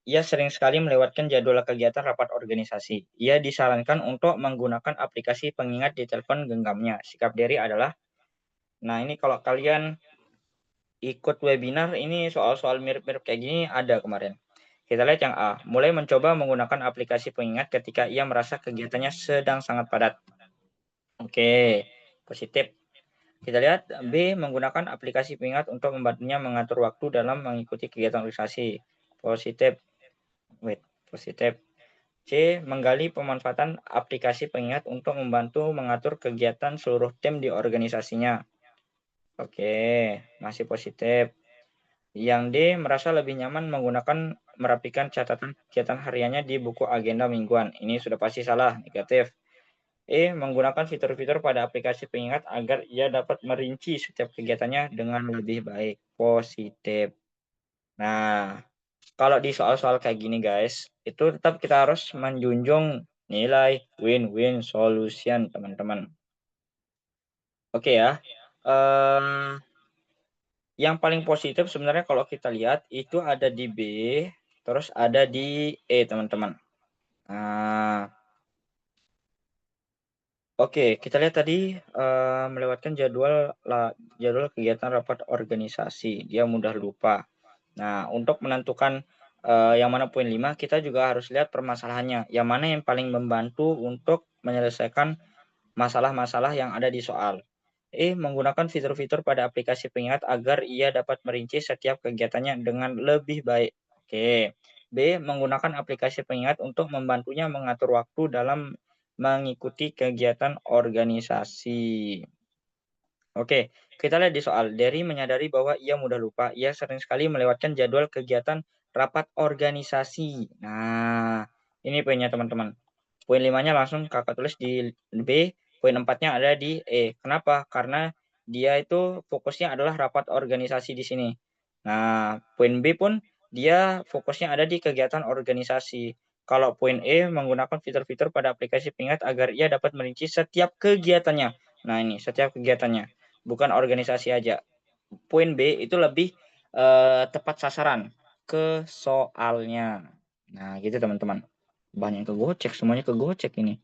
Ia sering sekali melewatkan jadwal kegiatan rapat organisasi. Ia disarankan untuk menggunakan aplikasi pengingat di telepon genggamnya. Sikap Derry adalah, nah ini kalau kalian ikut webinar ini soal-soal mirip-mirip kayak gini ada kemarin. Kita lihat yang A, mulai mencoba menggunakan aplikasi pengingat ketika ia merasa kegiatannya sedang sangat padat. Oke, positif. Kita lihat B, menggunakan aplikasi pengingat untuk membantunya mengatur waktu dalam mengikuti kegiatan organisasi. Positif. Positif. C. Menggali pemanfaatan aplikasi pengingat untuk membantu mengatur kegiatan seluruh tim di organisasinya. Oke, masih positif. Yang D. Merasa lebih nyaman menggunakan merapikan catatan kegiatan hariannya di buku agenda mingguan. Ini sudah pasti salah, negatif. Menggunakan fitur-fitur pada aplikasi pengingat agar ia dapat merinci setiap kegiatannya dengan lebih baik. Positif. Nah, kalau di soal-soal kayak gini guys, itu tetap kita harus menjunjung nilai win-win solution teman-teman. Oke ya. Yang paling positif sebenarnya kalau kita lihat itu ada di B, terus ada di E teman-teman. Nah, oke, kita lihat tadi melewatkan jadwal kegiatan rapat organisasi, dia mudah lupa. Nah, untuk menentukan yang mana poin 5, kita juga harus lihat permasalahannya. Yang mana yang paling membantu untuk menyelesaikan masalah-masalah yang ada di soal. Menggunakan fitur-fitur pada aplikasi pengingat agar ia dapat merinci setiap kegiatannya dengan lebih baik. Oke. B. Menggunakan aplikasi pengingat untuk membantunya mengatur waktu dalam mengikuti kegiatan organisasi. Oke, kita lihat di soal. Derry menyadari bahwa ia mudah lupa. Ia sering sekali melewatkan jadwal kegiatan rapat organisasi. Nah, ini poinnya teman-teman. Poin 5-nya langsung kakak tulis di B, poin 4-nya ada di E. Kenapa? Karena dia itu fokusnya adalah rapat organisasi di sini. Nah, poin B pun dia fokusnya ada di kegiatan organisasi. Kalau poin E menggunakan fitur-fitur pada aplikasi pengingat agar ia dapat merinci setiap kegiatannya. Nah ini, setiap kegiatannya, bukan organisasi aja. Poin B itu lebih, tepat sasaran, ke soalnya. Nah gitu teman-teman. Banyak yang kegocek, semuanya kegocek ini.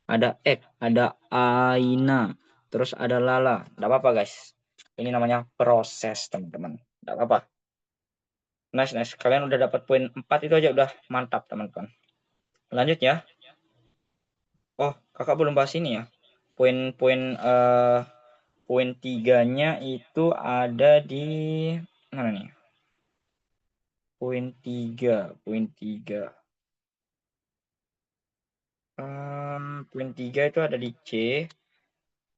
Ada Ek, ada Aina, terus ada Lala. Nggak apa-apa guys, ini namanya proses teman-teman, nggak apa-apa. Nice nice, kalian udah dapat poin 4 itu aja udah mantap teman-teman. Lanjut ya. Oh, Kakak belum bahas ini ya, poin-poin, poin 3-nya itu ada di mana nih? Poin 3, poin 3. Poin 3 itu ada di C,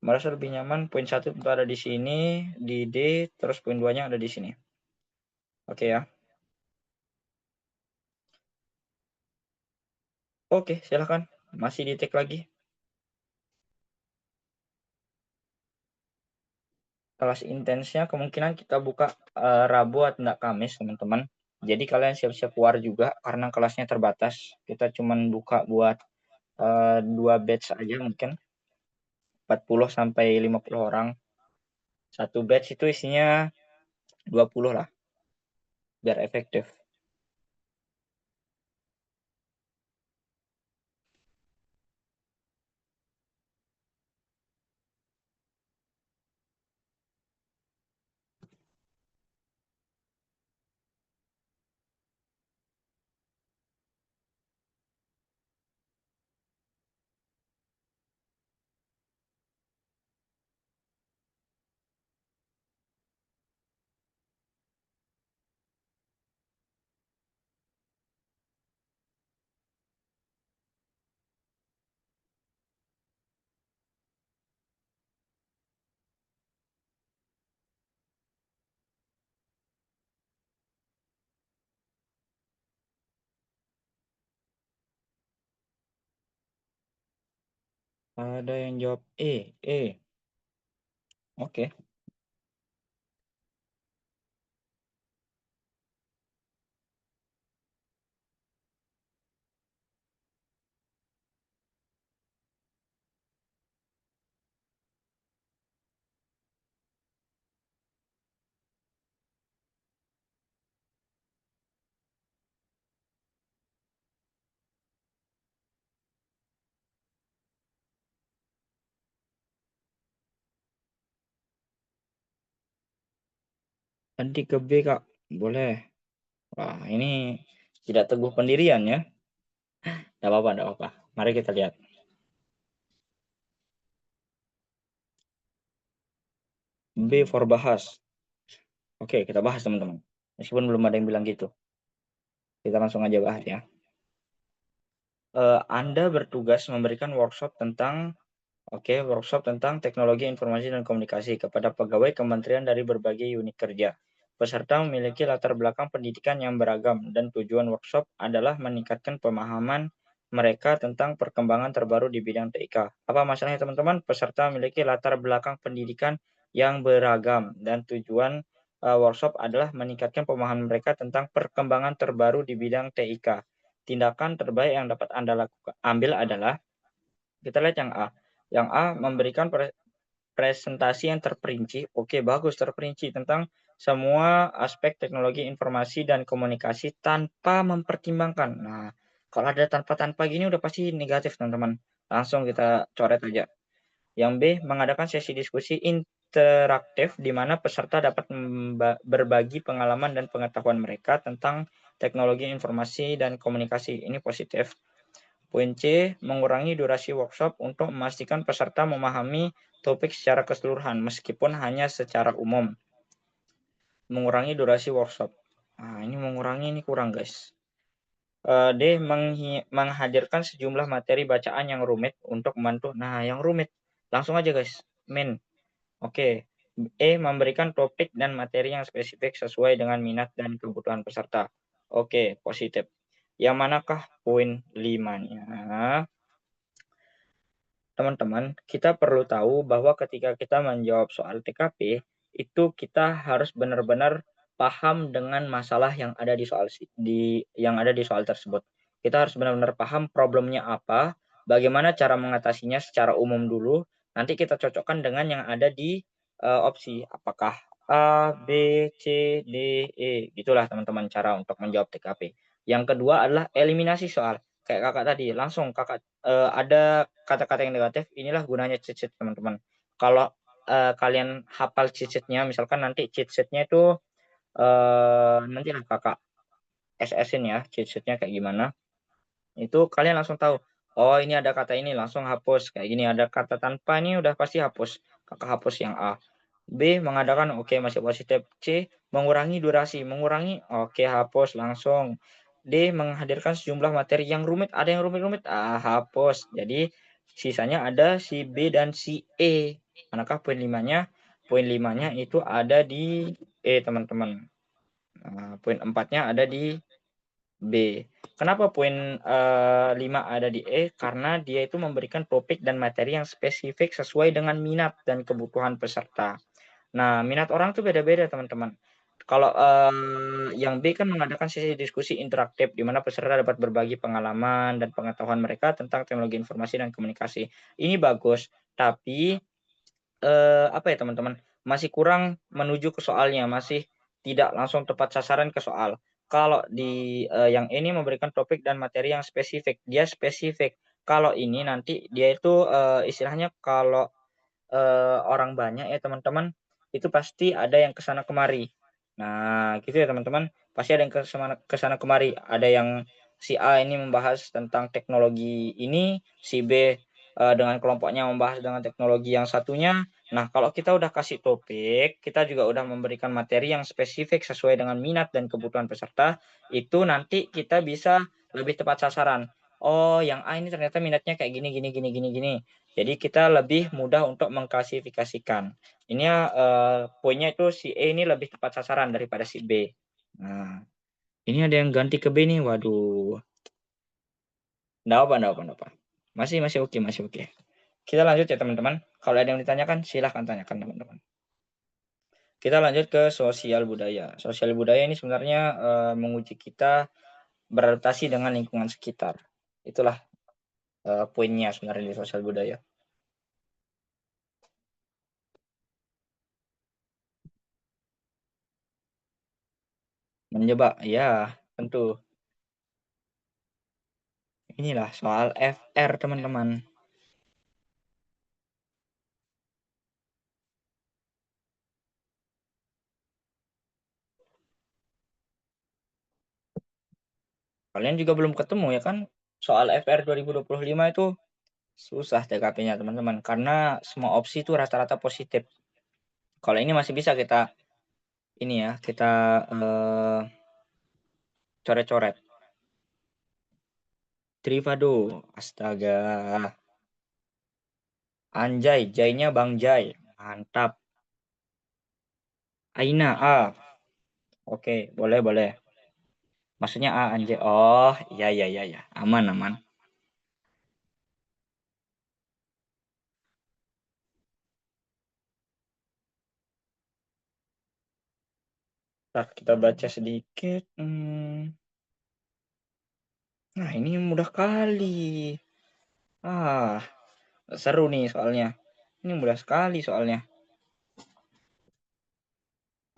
merasa lebih nyaman. Poin 1 itu ada di sini, di D, terus poin 2-nya ada di sini. Oke ya. Oke, silahkan. Masih di-take lagi. Kelas intensnya kemungkinan kita buka, Rabu atau enggak Kamis, teman-teman. Jadi kalian siap-siap keluar juga karena kelasnya terbatas. Kita cuman buka buat, 2 batch aja mungkin, 40 sampai 50 orang. Satu batch itu isinya 20 lah, biar efektif. Ada yang jawab E. Oke. Tadi ke B, Kak. Boleh. Wah, ini tidak teguh pendirian ya. Enggak apa-apa, enggak apa-apa. Mari kita lihat. B for bahas. Oke, kita bahas teman-teman. Meskipun belum ada yang bilang gitu. Kita langsung aja bahas ya. Anda bertugas memberikan workshop tentang teknologi informasi dan komunikasi kepada pegawai kementerian dari berbagai unit kerja. Peserta memiliki latar belakang pendidikan yang beragam dan tujuan workshop adalah meningkatkan pemahaman mereka tentang perkembangan terbaru di bidang TIK. Apa masalahnya teman-teman? Peserta memiliki latar belakang pendidikan yang beragam dan tujuan workshop adalah meningkatkan pemahaman mereka tentang perkembangan terbaru di bidang TIK. Tindakan terbaik yang dapat Anda ambil adalah, kita lihat yang A. Yang A memberikan presentasi yang terperinci. Oke, bagus, terperinci tentang semua aspek teknologi informasi dan komunikasi tanpa mempertimbangkan. Nah, kalau ada tanpa-tanpa gini udah pasti negatif, teman-teman. Langsung kita coret aja. Yang B, mengadakan sesi diskusi interaktif di mana peserta dapat berbagi pengalaman dan pengetahuan mereka tentang teknologi informasi dan komunikasi. Ini positif. Poin C, mengurangi durasi workshop untuk memastikan peserta memahami topik secara keseluruhan meskipun hanya secara umum. Mengurangi durasi workshop. Nah, ini mengurangi ini kurang, guys. D, menghadirkan sejumlah materi bacaan yang rumit untuk membantu. Nah, yang rumit. Langsung aja, guys. Min. Oke. E, memberikan topik dan materi yang spesifik sesuai dengan minat dan kebutuhan peserta. Oke, positif. Yang manakah poin 5-nya? Teman-teman, kita perlu tahu bahwa ketika kita menjawab soal TKP, itu kita harus benar-benar paham dengan masalah yang ada di soal tersebut. Kita harus benar-benar paham problemnya apa, bagaimana cara mengatasinya secara umum dulu, nanti kita cocokkan dengan yang ada di, opsi. Apakah A, B, C, D, E, gitulah teman-teman cara untuk menjawab TKP. Yang kedua adalah eliminasi soal. Kayak Kakak tadi, langsung Kakak, ada kata-kata yang negatif, inilah gunanya cheat sheet teman-teman. Kalau, kalian hafal cheat sheet-nya, misalkan nanti cheat sheet-nya itu, nantilah Kakak SS-in ya cheat sheet-nya kayak gimana, itu kalian langsung tahu, oh ini ada kata ini langsung hapus, kayak gini ada kata tanpa ini udah pasti hapus, Kakak hapus yang A. B mengadakan, oke masih positif. C mengurangi durasi, mengurangi, oke hapus langsung. D menghadirkan sejumlah materi yang rumit, ada yang rumit-rumit, hapus. Jadi sisanya ada si B dan si E. Manakah poin limanya? Poin limanya itu ada di E teman-teman. Poin empatnya ada di B. Kenapa poin, 5 ada di E? Karena dia itu memberikan topik dan materi yang spesifik sesuai dengan minat dan kebutuhan peserta. Nah, minat orang tuh beda-beda, teman-teman. Kalau, yang B kan mengadakan sesi diskusi interaktif di mana peserta dapat berbagi pengalaman dan pengetahuan mereka tentang teknologi informasi dan komunikasi. Ini bagus, tapi apa ya teman-teman, masih kurang menuju ke soalnya, masih tidak langsung tepat sasaran ke soal. Kalau di, yang ini memberikan topik dan materi yang spesifik, dia spesifik. Kalau ini nanti dia itu, istilahnya kalau, orang banyak ya teman-teman, itu pasti ada yang ke sana kemari. Nah, gitu ya teman-teman, pasti ada yang ke sana kemari. Ada yang si A ini membahas tentang teknologi ini, si B, dengan kelompoknya membahas dengan teknologi yang satunya. Nah, kalau kita udah kasih topik, kita juga udah memberikan materi yang spesifik sesuai dengan minat dan kebutuhan peserta, itu nanti kita bisa lebih tepat sasaran. Oh, yang A ini ternyata minatnya kayak gini gini gini gini gini. Jadi kita lebih mudah untuk mengklasifikasikan. Ini ya, poinnya itu si E ini lebih tepat sasaran daripada si B. Nah, ini ada yang ganti ke B nih, waduh. Nggak apa. Masih oke masih oke. Kita lanjut ya teman-teman, kalau ada yang ditanyakan silahkan tanyakan teman-teman. Kita lanjut ke sosial budaya. Sosial budaya ini sebenarnya, menguji kita beradaptasi dengan lingkungan sekitar. Itulah, poinnya sebenarnya di sosial budaya. Menjebak, ya tentu. Inilah soal FR teman-teman. Kalian juga belum ketemu ya kan? Soal FR 2025 itu susah TKP-nya teman-teman, karena semua opsi itu rata-rata positif. Kalau ini masih bisa kita ini ya, kita, coret-coret. Trivado, astaga. Anjay, Jay-nya Bang Jay, mantap. Aina, A, oke, boleh boleh. Maksudnya A, anjay. Oh, iya, aman aman. Entar kita baca sedikit, nah ini mudah kali. Ah, seru nih soalnya. Ini mudah sekali soalnya.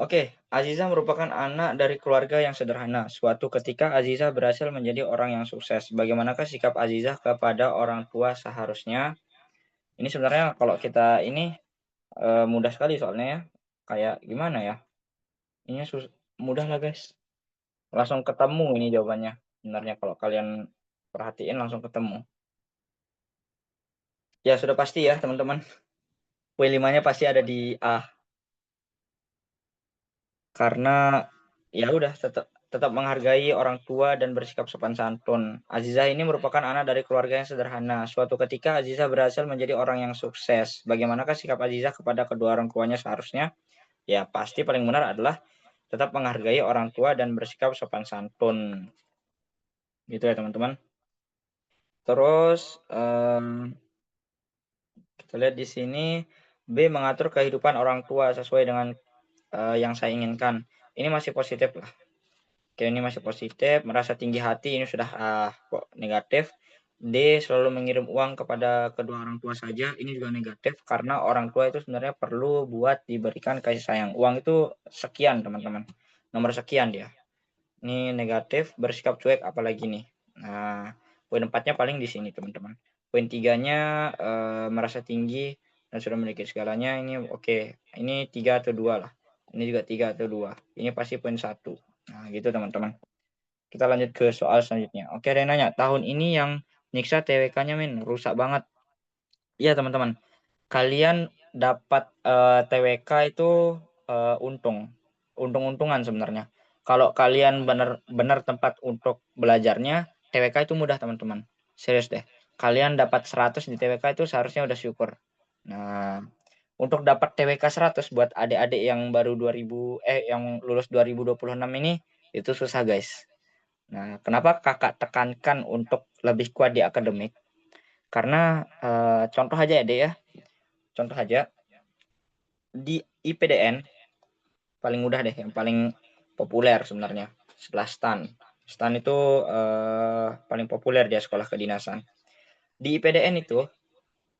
Oke, Aziza merupakan anak dari keluarga yang sederhana. Suatu ketika Aziza berhasil menjadi orang yang sukses. Bagaimanakah sikap Aziza kepada orang tua seharusnya? Ini sebenarnya kalau kita ini mudah sekali soalnya ya. Kayak gimana ya? Ini mudah lah guys. Langsung ketemu ini jawabannya. Sebenarnya kalau kalian perhatiin langsung ketemu. Ya sudah pasti ya teman-teman. Poin limanya pasti ada di A. Karena, ya udah tetap tetap menghargai orang tua dan bersikap sopan santun. Aziza ini merupakan anak dari keluarga yang sederhana. Suatu ketika Aziza berhasil menjadi orang yang sukses. Bagaimanakah sikap Aziza kepada kedua orang tuanya seharusnya? Ya pasti paling benar adalah tetap menghargai orang tua dan bersikap sopan santun. Gitu ya teman-teman. Terus, kita lihat di sini, B mengatur kehidupan orang tua sesuai dengan, yang saya inginkan. Ini masih positif lah. Oke, ini masih positif, merasa tinggi hati ini sudah kok negatif. D, selalu mengirim uang kepada kedua orang tua saja, ini juga negatif karena orang tua itu sebenarnya perlu buat diberikan kasih sayang. Uang itu sekian, teman-teman. Nomor sekian dia. Ini negatif, bersikap cuek apalagi nih. Nah, poin 4-nya paling di sini, teman-teman. Poin 3-nya merasa tinggi dan sudah memiliki segalanya, ini oke. Ini 3 atau 2 lah. Ini juga 3 atau 2. Ini pasti poin 1. Nah, gitu teman-teman. Kita lanjut ke soal selanjutnya. Oke, ada yang nanya, tahun ini yang nyiksa TWK-nya men, rusak banget. Iya teman-teman, kalian dapat TWK itu untung-untungan sebenarnya. Kalau kalian benar-benar tempat untuk belajarnya, TWK itu mudah teman-teman. Serius deh. Kalian dapat 100 di TWK itu seharusnya udah syukur. Nah, untuk dapat TWK 100 buat adik-adik yang baru yang lulus 2026 ini itu susah guys. Nah, kenapa Kakak tekankan untuk lebih kuat di akademik? Karena contoh aja ya, Dek ya. Contoh aja di IPDN paling mudah deh, yang paling populer sebenarnya setelah STAN. STAN itu paling populer di sekolah kedinasan. Di IPDN itu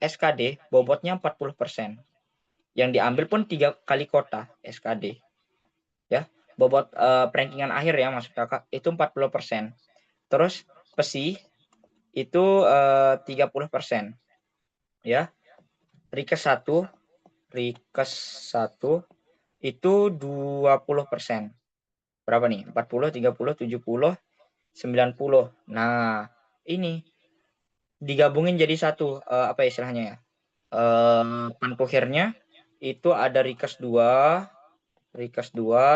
SKD bobotnya 40%. Yang diambil pun 3 kali kota SKD. Ya, bobot perankingan akhir ya maksud Kakak itu 40%. Terus PESI itu 30%. Ya, Rikes 1 itu 20%. Berapa nih? 40, 30, 70, 90. Nah, ini digabungin jadi satu, apa istilahnya ya? Panpuhirnya itu ada Rikes 2,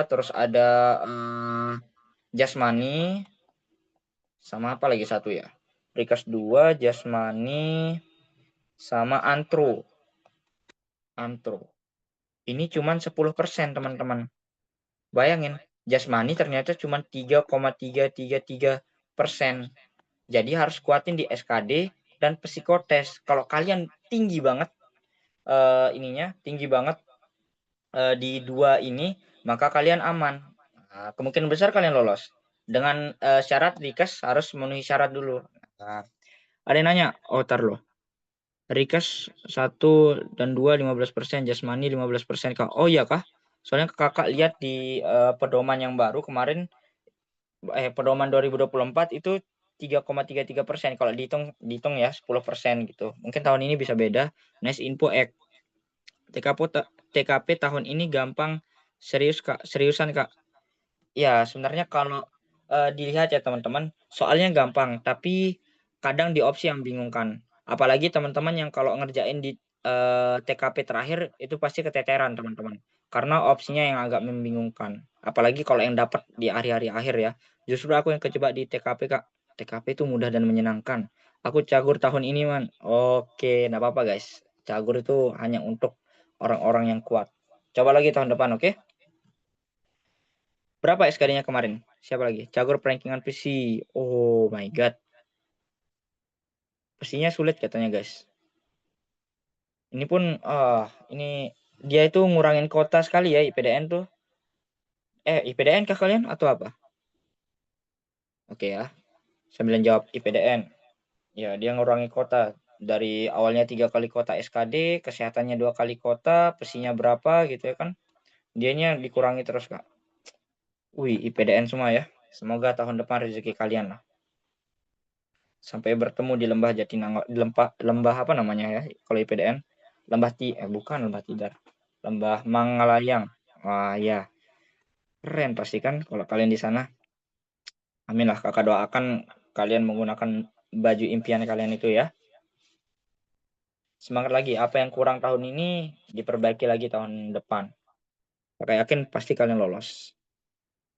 terus ada Jasmani, sama apa lagi satu ya? Rikes 2, Jasmani, sama Antro. Ini cuman 10% teman-teman. Bayangin, Jasmani ternyata cuma 3,333%. Jadi harus kuatin di SKD dan psikotes. Kalau kalian tinggi banget tinggi banget di 2 ini, maka kalian aman. Nah, kemungkinan besar kalian lolos. Dengan syarat Rikes harus memenuhi syarat dulu. Nah, ada yang nanya, oh tar loh. Rikes 1 dan 2 15%, Jasmani 15% Kak. Oh iya kah? Soalnya Kakak lihat di pedoman yang baru kemarin, pedoman 2024 itu 3,33%. Kalau dihitung ya 10% gitu. Mungkin tahun ini bisa beda. Nice info Ek. TKP tahun ini gampang, seriusan Kak. Ya sebenarnya kalau dilihat ya teman-teman, soalnya gampang, tapi kadang di opsi yang bingungkan. Apalagi teman-teman yang kalau ngerjain di TKP terakhir itu pasti keteteran teman-teman. Karena opsinya yang agak membingungkan. Apalagi kalau yang dapat di hari-hari akhir ya. Justru aku yang kejebak di TKP Kak. TKP itu mudah dan menyenangkan. Aku cagur tahun ini man. Oke, enggak apa-apa guys. Cagur itu hanya untuk orang-orang yang kuat. Coba lagi tahun depan, oke? Berapa SKD-nya kemarin? Siapa lagi? Cagur perankingan PC. Oh my god. PC-nya sulit katanya, guys. Ini pun ini dia itu ngurangin kota sekali ya IPDN tuh. IPDN kah kalian atau apa? Oke ya. Sambil jawab IPDN. Ya, dia ngurangi kota. Dari awalnya 3 kali kota SKD, kesehatannya 2 kali kota, PC-nya berapa gitu ya kan. Dianya dikurangi terus, Kak. Wih, IPDN semua ya. Semoga tahun depan rezeki kalian lah. Sampai bertemu di lembah Jatinangor, lembah apa namanya ya kalau IPDN? Bukan lembah Tidar. Lembah Mangalayang. Wah, ya. Keren pasti kan kalau kalian di sana. Amin lah, Kakak doakan kalian menggunakan baju impian kalian itu ya. Semangat lagi, apa yang kurang tahun ini diperbaiki lagi tahun depan. Kakak yakin pasti kalian lolos.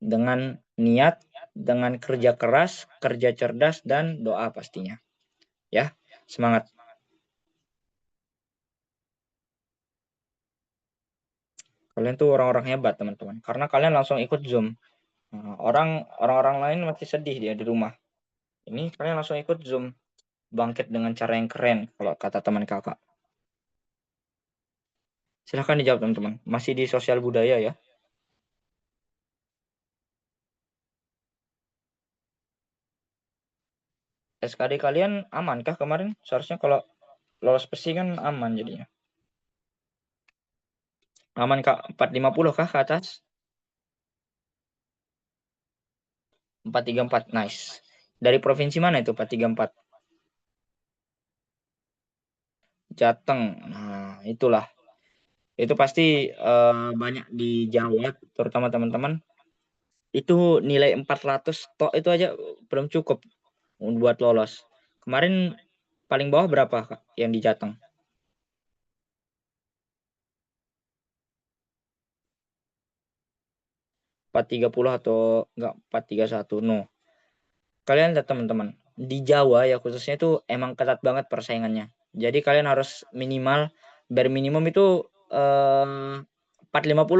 Dengan niat, dengan kerja keras, kerja cerdas, dan doa pastinya. Ya, semangat. Kalian tuh orang-orang hebat, teman-teman. Karena kalian langsung ikut Zoom. Nah, orang-orang lain masih sedih dia di rumah. Ini kalian langsung ikut Zoom. Bangkit dengan cara yang keren, kalau kata teman Kakak. Silahkan dijawab, teman-teman. Masih di sosial budaya ya. SKD kalian aman kah kemarin? Seharusnya kalau lolos PESI kan aman jadinya. Aman Kak, 450 kah ke atas? 434, nice. Dari provinsi mana itu 434? Jateng. Nah, itulah. Itu pasti banyak di Jawa, terutama teman-teman. Itu nilai 400 tok itu aja belum cukup buat lolos. Kemarin paling bawah berapa Kak yang di Jateng? 430 atau enggak 431? No. Kalian lihat teman-teman, di Jawa ya khususnya itu emang ketat banget persaingannya. Jadi kalian harus minimal, bare minimum itu 450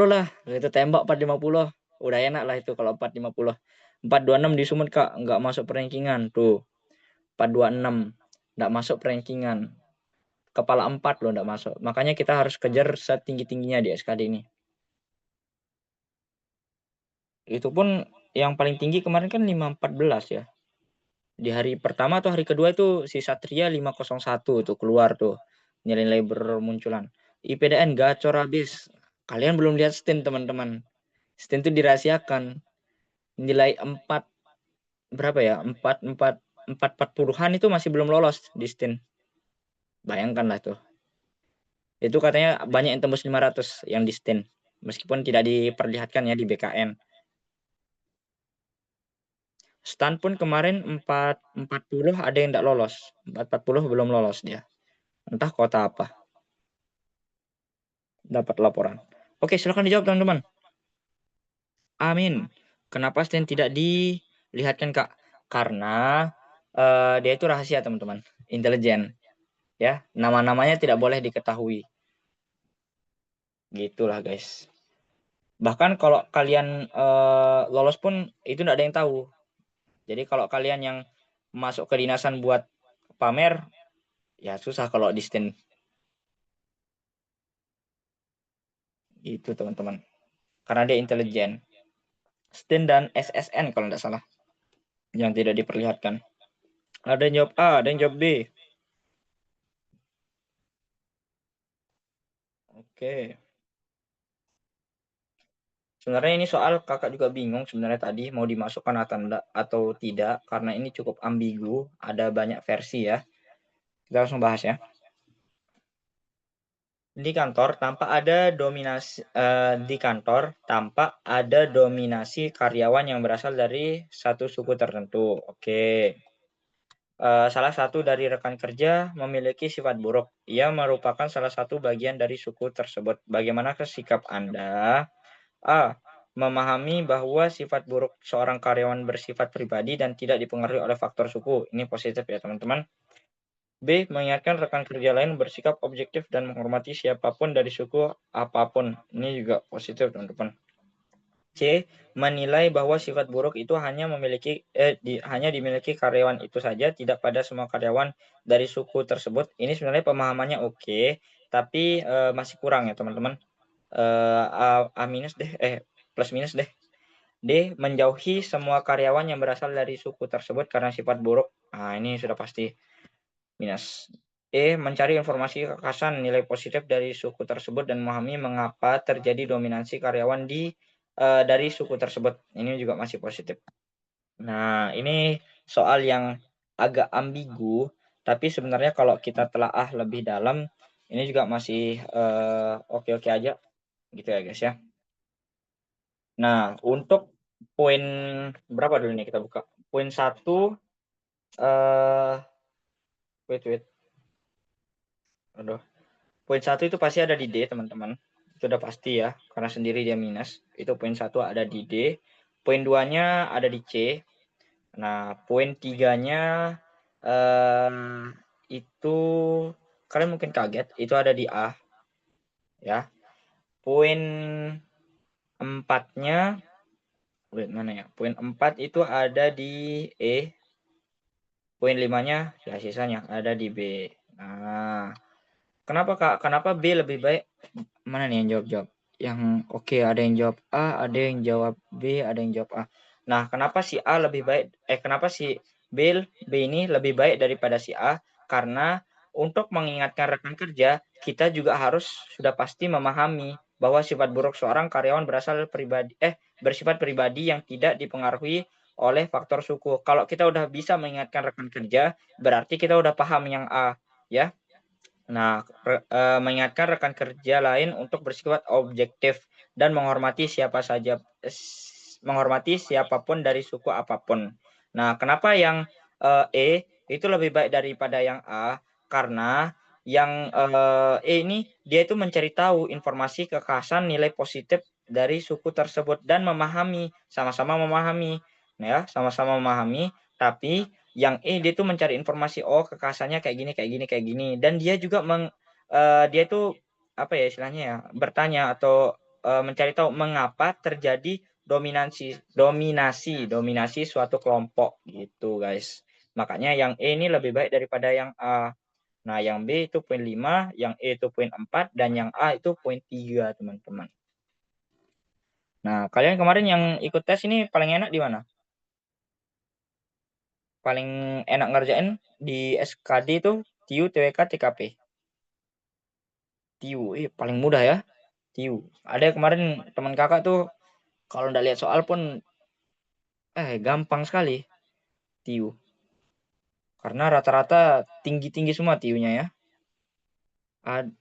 lah, itu tembak 450. Udah enak lah itu kalau 450. 426 di Sumut Kak, nggak masuk rankingan tuh. 426 nggak masuk rankingan. Kepala 4 loh nggak masuk. Makanya kita harus kejar setinggi-tingginya di SKD ini. Itu pun yang paling tinggi kemarin kan 514 ya. Di hari pertama atau hari kedua itu si Satria 501 tuh keluar tuh nilai-nilai bermunculan. IPDN gacor habis. Kalian belum lihat STIN teman-teman. STIN itu dirahasiakan. Nilai 4 berapa ya? 440-an itu masih belum lolos di STIN. Bayangkan lah tuh. Itu katanya banyak yang tembus 500 yang di STIN. Meskipun tidak diperlihatkan ya di BKN. STAN pun kemarin 440 ada yang tidak lolos. 440 belum lolos dia. Entah kota apa. Dapat laporan. Oke, silakan dijawab teman-teman. Amin. Kenapa STIN tidak dilihatkan Kak? Karena dia itu rahasia teman-teman. Intelijen. Ya, nama-namanya tidak boleh diketahui. Gitulah guys. Bahkan kalau kalian lolos pun itu tidak ada yang tahu. Jadi kalau kalian yang masuk ke dinasan buat pamer, ya susah kalau di STIN. Itu teman-teman. Karena dia intelijen. STIN dan SSN kalau tidak salah. Yang tidak diperlihatkan. Ada yang jawab A, ada yang jawab B. Oke. Sebenarnya ini soal kakak juga bingung sebenarnya tadi mau dimasukkan atau tidak karena ini cukup ambigu, ada banyak versi ya. Kita langsung bahas ya. Di kantor tampak ada dominasi karyawan yang berasal dari satu suku tertentu. Oke. Salah satu dari rekan kerja memiliki sifat buruk. Ia merupakan salah satu bagian dari suku tersebut. Bagaimana sikap Anda? A. Memahami bahwa sifat buruk seorang karyawan bersifat pribadi dan tidak dipengaruhi oleh faktor suku. Ini positif ya teman-teman. B. Mengingatkan rekan kerja lain bersikap objektif dan menghormati siapapun dari suku apapun. Ini juga positif teman-teman. C. Menilai bahwa sifat buruk itu hanya dimiliki karyawan itu saja, tidak pada semua karyawan dari suku tersebut. Ini sebenarnya pemahamannya oke, tapi masih kurang ya teman-teman. A minus deh, plus minus deh. D. Menjauhi semua karyawan yang berasal dari suku tersebut karena sifat buruk. Nah, ini sudah pasti minus. E. Mencari informasi kekhasan nilai positif dari suku tersebut dan memahami mengapa terjadi dominasi karyawan dari suku tersebut. Ini juga masih positif. Nah, ini soal yang agak ambigu, tapi sebenarnya kalau kita telaah lebih dalam, ini juga masih oke-oke aja, gitu ya guys ya. Nah, untuk poin berapa dulu nih kita buka? Poin 1, wait. Aduh. Poin 1 itu pasti ada di D, teman-teman. Itu udah pasti ya, karena sendiri dia minus. Itu poin 1 ada di D. Poin 2-nya ada di C. Nah, poin 3-nya itu kalian mungkin kaget, itu ada di A. Ya. Poin 4-nya mana ya? Poin 4 itu ada di E. Poin 5-nya ya sisanya ada di B. Nah, kenapa Kak? Kenapa B lebih baik? Mana nih yang jawab? Yang oke, ada yang jawab A, ada yang jawab B, ada yang jawab A. Nah, kenapa si A lebih baik? Kenapa si B ini lebih baik daripada si A karena untuk mengingatkan rekan kerja, kita juga harus sudah pasti memahami bahwa sifat buruk seorang karyawan bersifat pribadi yang tidak dipengaruhi oleh faktor suku. Kalau kita udah bisa mengingatkan rekan kerja, berarti kita udah paham yang A, ya. Nah, mengingatkan rekan kerja lain untuk bersifat objektif dan menghormati siapapun dari suku apapun. Nah, kenapa yang E itu lebih baik daripada yang A? Karena yang E ini dia itu mencari tahu informasi kekhasan nilai positif dari suku tersebut dan sama-sama memahami. Nah, ya, sama-sama memahami, tapi yang dia tuh mencari informasi, oh kekhasannya kayak gini kayak gini kayak gini, dan dia juga dia tuh apa ya istilahnya ya, bertanya atau mencari tahu mengapa terjadi dominasi suatu kelompok gitu, guys. Makanya yang E ini lebih baik daripada yang A. Nah, yang B itu poin 5, yang E itu poin 4, dan yang A itu poin 3, teman-teman. Nah, kalian kemarin yang ikut tes ini paling enak di mana? Paling enak ngerjain di SKD itu TIU, TWK, TKP. TIU, paling mudah ya. TIU. Ada kemarin teman kakak tuh kalau nggak lihat soal pun gampang sekali TIU. Karena rata-rata tinggi-tinggi semua TIU-nya ya.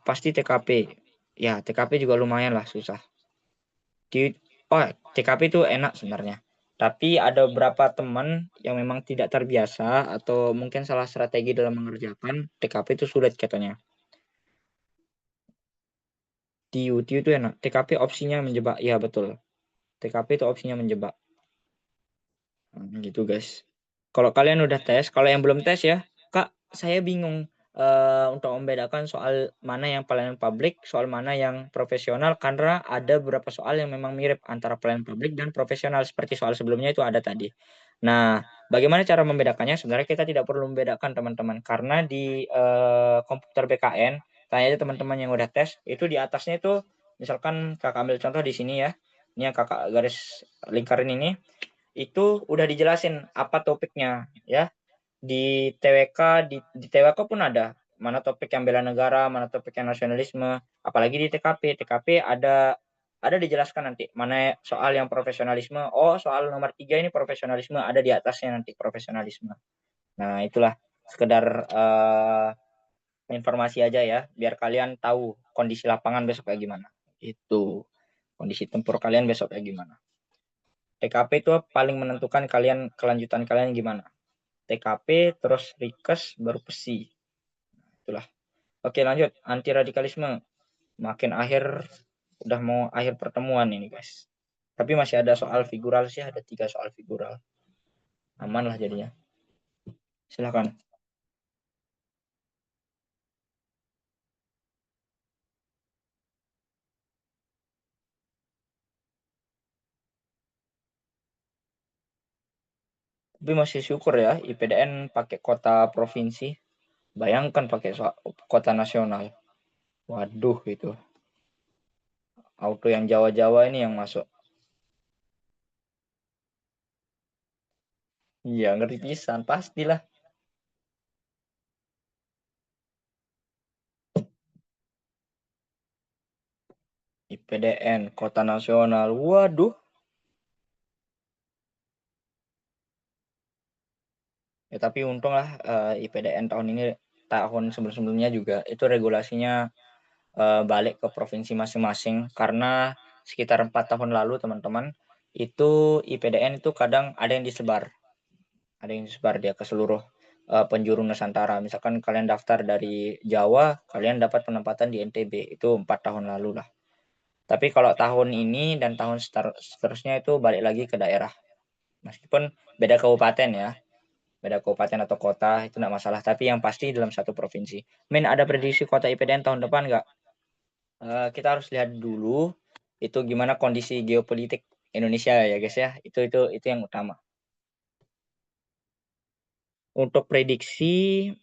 Pasti TKP. Ya, TKP juga lumayan lah susah. TKP itu enak sebenarnya. Tapi ada beberapa teman yang memang tidak terbiasa atau mungkin salah strategi dalam mengerjakan, TKP itu sulit katanya. TIU itu enak. TKP opsinya menjebak. Ya, betul. TKP itu opsinya menjebak. Gitu, guys. Kalau kalian udah tes, kalau yang belum tes ya, Kak, saya bingung untuk membedakan soal mana yang pelayanan publik, soal mana yang profesional, karena ada beberapa soal yang memang mirip antara pelayanan publik dan profesional, seperti soal sebelumnya itu ada tadi. Nah, bagaimana cara membedakannya? Sebenarnya kita tidak perlu membedakan, teman-teman, karena di komputer BKN, tanya aja teman-teman yang udah tes, itu di atasnya itu, misalkan kakak ambil contoh di sini ya, ini yang kakak garis lingkarin ini, itu udah dijelasin apa topiknya ya. Di TWK di TWK pun ada mana topik yang bela negara, mana topik yang nasionalisme, apalagi di TKP ada dijelaskan nanti mana soal yang profesionalisme. Oh, soal nomor 3 ini profesionalisme, ada di atasnya nanti profesionalisme. Nah, itulah sekedar informasi aja ya, biar kalian tahu kondisi lapangan besok kayak gimana. Itu kondisi tempur kalian besok kayak gimana. TKP itu paling menentukan kelanjutan kalian gimana. TKP, terus Rikes, baru PESI. Itulah. Oke, lanjut. Anti radikalisme. Makin akhir, udah mau akhir pertemuan ini, guys. Tapi masih ada soal figural sih, ada 3 soal figural. Aman lah jadinya. Silakan. Tapi masih syukur ya, IPDN pakai kota provinsi. Bayangkan pakai kota nasional. Waduh, itu. Auto yang Jawa-Jawa ini yang masuk. Iya, ngerti pisan. Pastilah. IPDN, kota nasional. Waduh. Ya, tapi untung lah IPDN tahun ini, tahun sebelum-sebelumnya juga itu regulasinya balik ke provinsi masing-masing, karena sekitar 4 tahun lalu teman-teman itu IPDN itu kadang ada yang disebar dia ke seluruh penjuru Nusantara. Misalkan kalian daftar dari Jawa, kalian dapat penempatan di NTB, itu 4 tahun lalu lah. Tapi kalau tahun ini dan tahun seterusnya itu balik lagi ke daerah, meskipun beda kabupaten ya, beda kabupaten atau kota itu enggak masalah, tapi yang pasti dalam satu provinsi. Ada prediksi kota IPDN tahun depan enggak? Kita harus lihat dulu itu gimana kondisi geopolitik Indonesia ya guys ya. Itu yang utama. Untuk prediksi,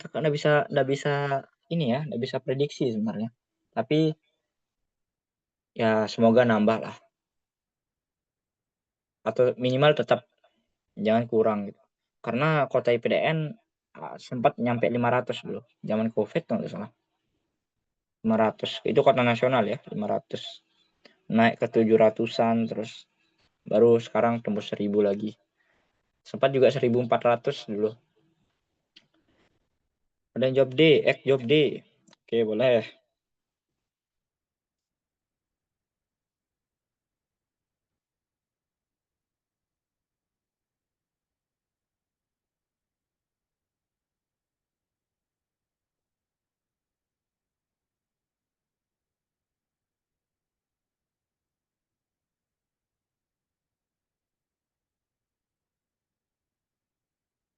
kakak nggak bisa ini ya, nggak bisa prediksi sebenarnya. Tapi ya semoga nambah lah, atau minimal tetap jangan kurang gitu. Karena kuota IPDN sempat nyampe 500 dulu. Zaman Covid kalau nggak salah. 500. Itu kuota nasional ya, 500. Naik ke 700-an terus baru sekarang tembus 1000 lagi. Sempat juga 1400 dulu. Ada yang job D, job D. Oke, boleh.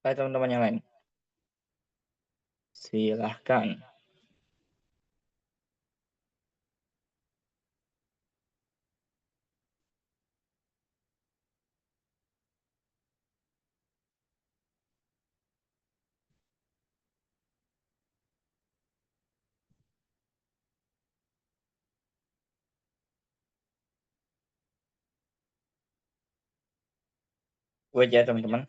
Hai teman-teman yang lain. Silahkan. Wait ya teman-teman.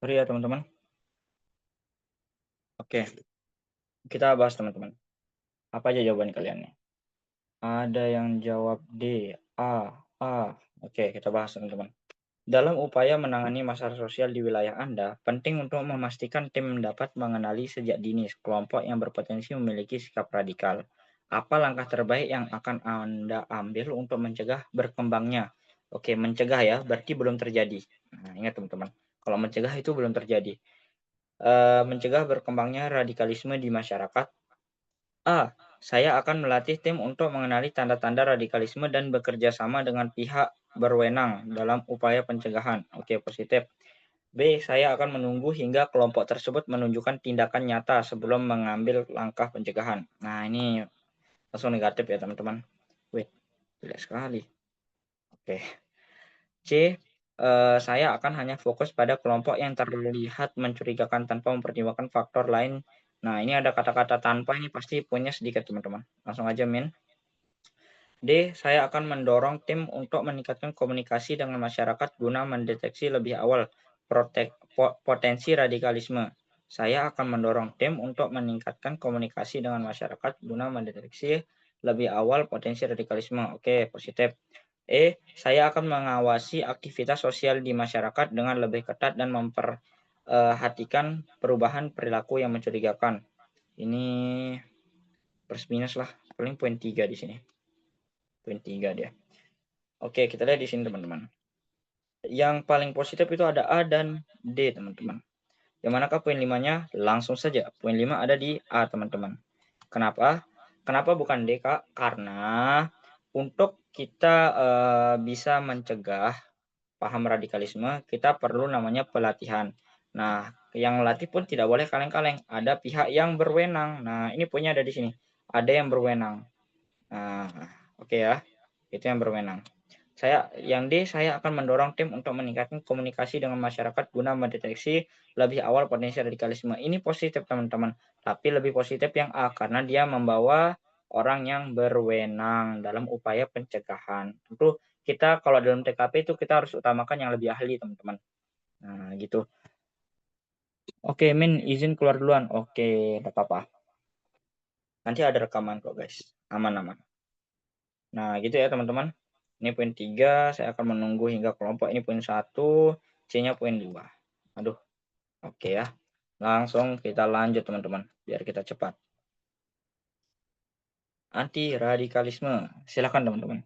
Sorry ya teman-teman. Oke, kita bahas teman-teman. Apa aja jawaban kalian nih? Ada yang jawab D, A. Oke, kita bahas teman-teman. Dalam upaya menangani masalah sosial di wilayah Anda, penting untuk memastikan tim dapat mengenali sejak dini kelompok yang berpotensi memiliki sikap radikal. Apa langkah terbaik yang akan Anda ambil untuk mencegah berkembangnya? Oke, mencegah ya, berarti belum terjadi. Nah, ingat teman-teman, kalau mencegah itu belum terjadi. Mencegah berkembangnya radikalisme di masyarakat. A. Saya akan melatih tim untuk mengenali tanda-tanda radikalisme dan bekerja sama dengan pihak berwenang dalam upaya pencegahan. Oke, positif. B. Saya akan menunggu hingga kelompok tersebut menunjukkan tindakan nyata sebelum mengambil langkah pencegahan. Nah, ini langsung negatif ya, teman-teman. Wait, jelek sekali. Oke. C. Saya akan hanya fokus pada kelompok yang terlihat mencurigakan tanpa mempertimbangkan faktor lain. Nah, ini ada kata-kata tanpa ini pasti punya sedikit, teman-teman. Langsung aja, min. D. Saya akan mendorong tim untuk meningkatkan komunikasi dengan masyarakat guna mendeteksi lebih awal potensi radikalisme. Saya akan mendorong tim untuk meningkatkan komunikasi dengan masyarakat guna mendeteksi lebih awal potensi radikalisme. Oke, positif. E. Saya akan mengawasi aktivitas sosial di masyarakat dengan lebih ketat dan memperhatikan perubahan perilaku yang mencurigakan. Ini plus minus lah, paling poin 3 di sini. Poin 3 dia. Oke, kita lihat di sini teman-teman. Yang paling positif itu ada A dan D teman-teman. Yang manakah poin 5-nya? Langsung saja. Poin 5 ada di A teman-teman. Kenapa? Kenapa bukan D, Kak? Karena untuk kita bisa mencegah paham radikalisme, kita perlu namanya pelatihan. Nah, yang latih pun tidak boleh kaleng-kaleng. Ada pihak yang berwenang. Nah, ini poinnya ada di sini. Ada yang berwenang. Nah, oke ya. Itu yang berwenang. Yang D, saya akan mendorong tim untuk meningkatkan komunikasi dengan masyarakat guna mendeteksi lebih awal potensi radikalisme. Ini positif teman-teman, tapi lebih positif yang A karena dia membawa orang yang berwenang dalam upaya pencegahan. Tentu kita kalau dalam TKP itu kita harus utamakan yang lebih ahli teman-teman. Nah, gitu. Oke, Min izin keluar duluan. Oke, enggak apa-apa. Nanti ada rekaman kok, guys. Aman-aman. Nah, gitu ya, teman-teman. Ini poin 3, saya akan menunggu hingga kelompok ini poin 1, C-nya poin 2. Aduh. Oke ya. Langsung kita lanjut, teman-teman, biar kita cepat. Anti radikalisme. Silakan, teman-teman.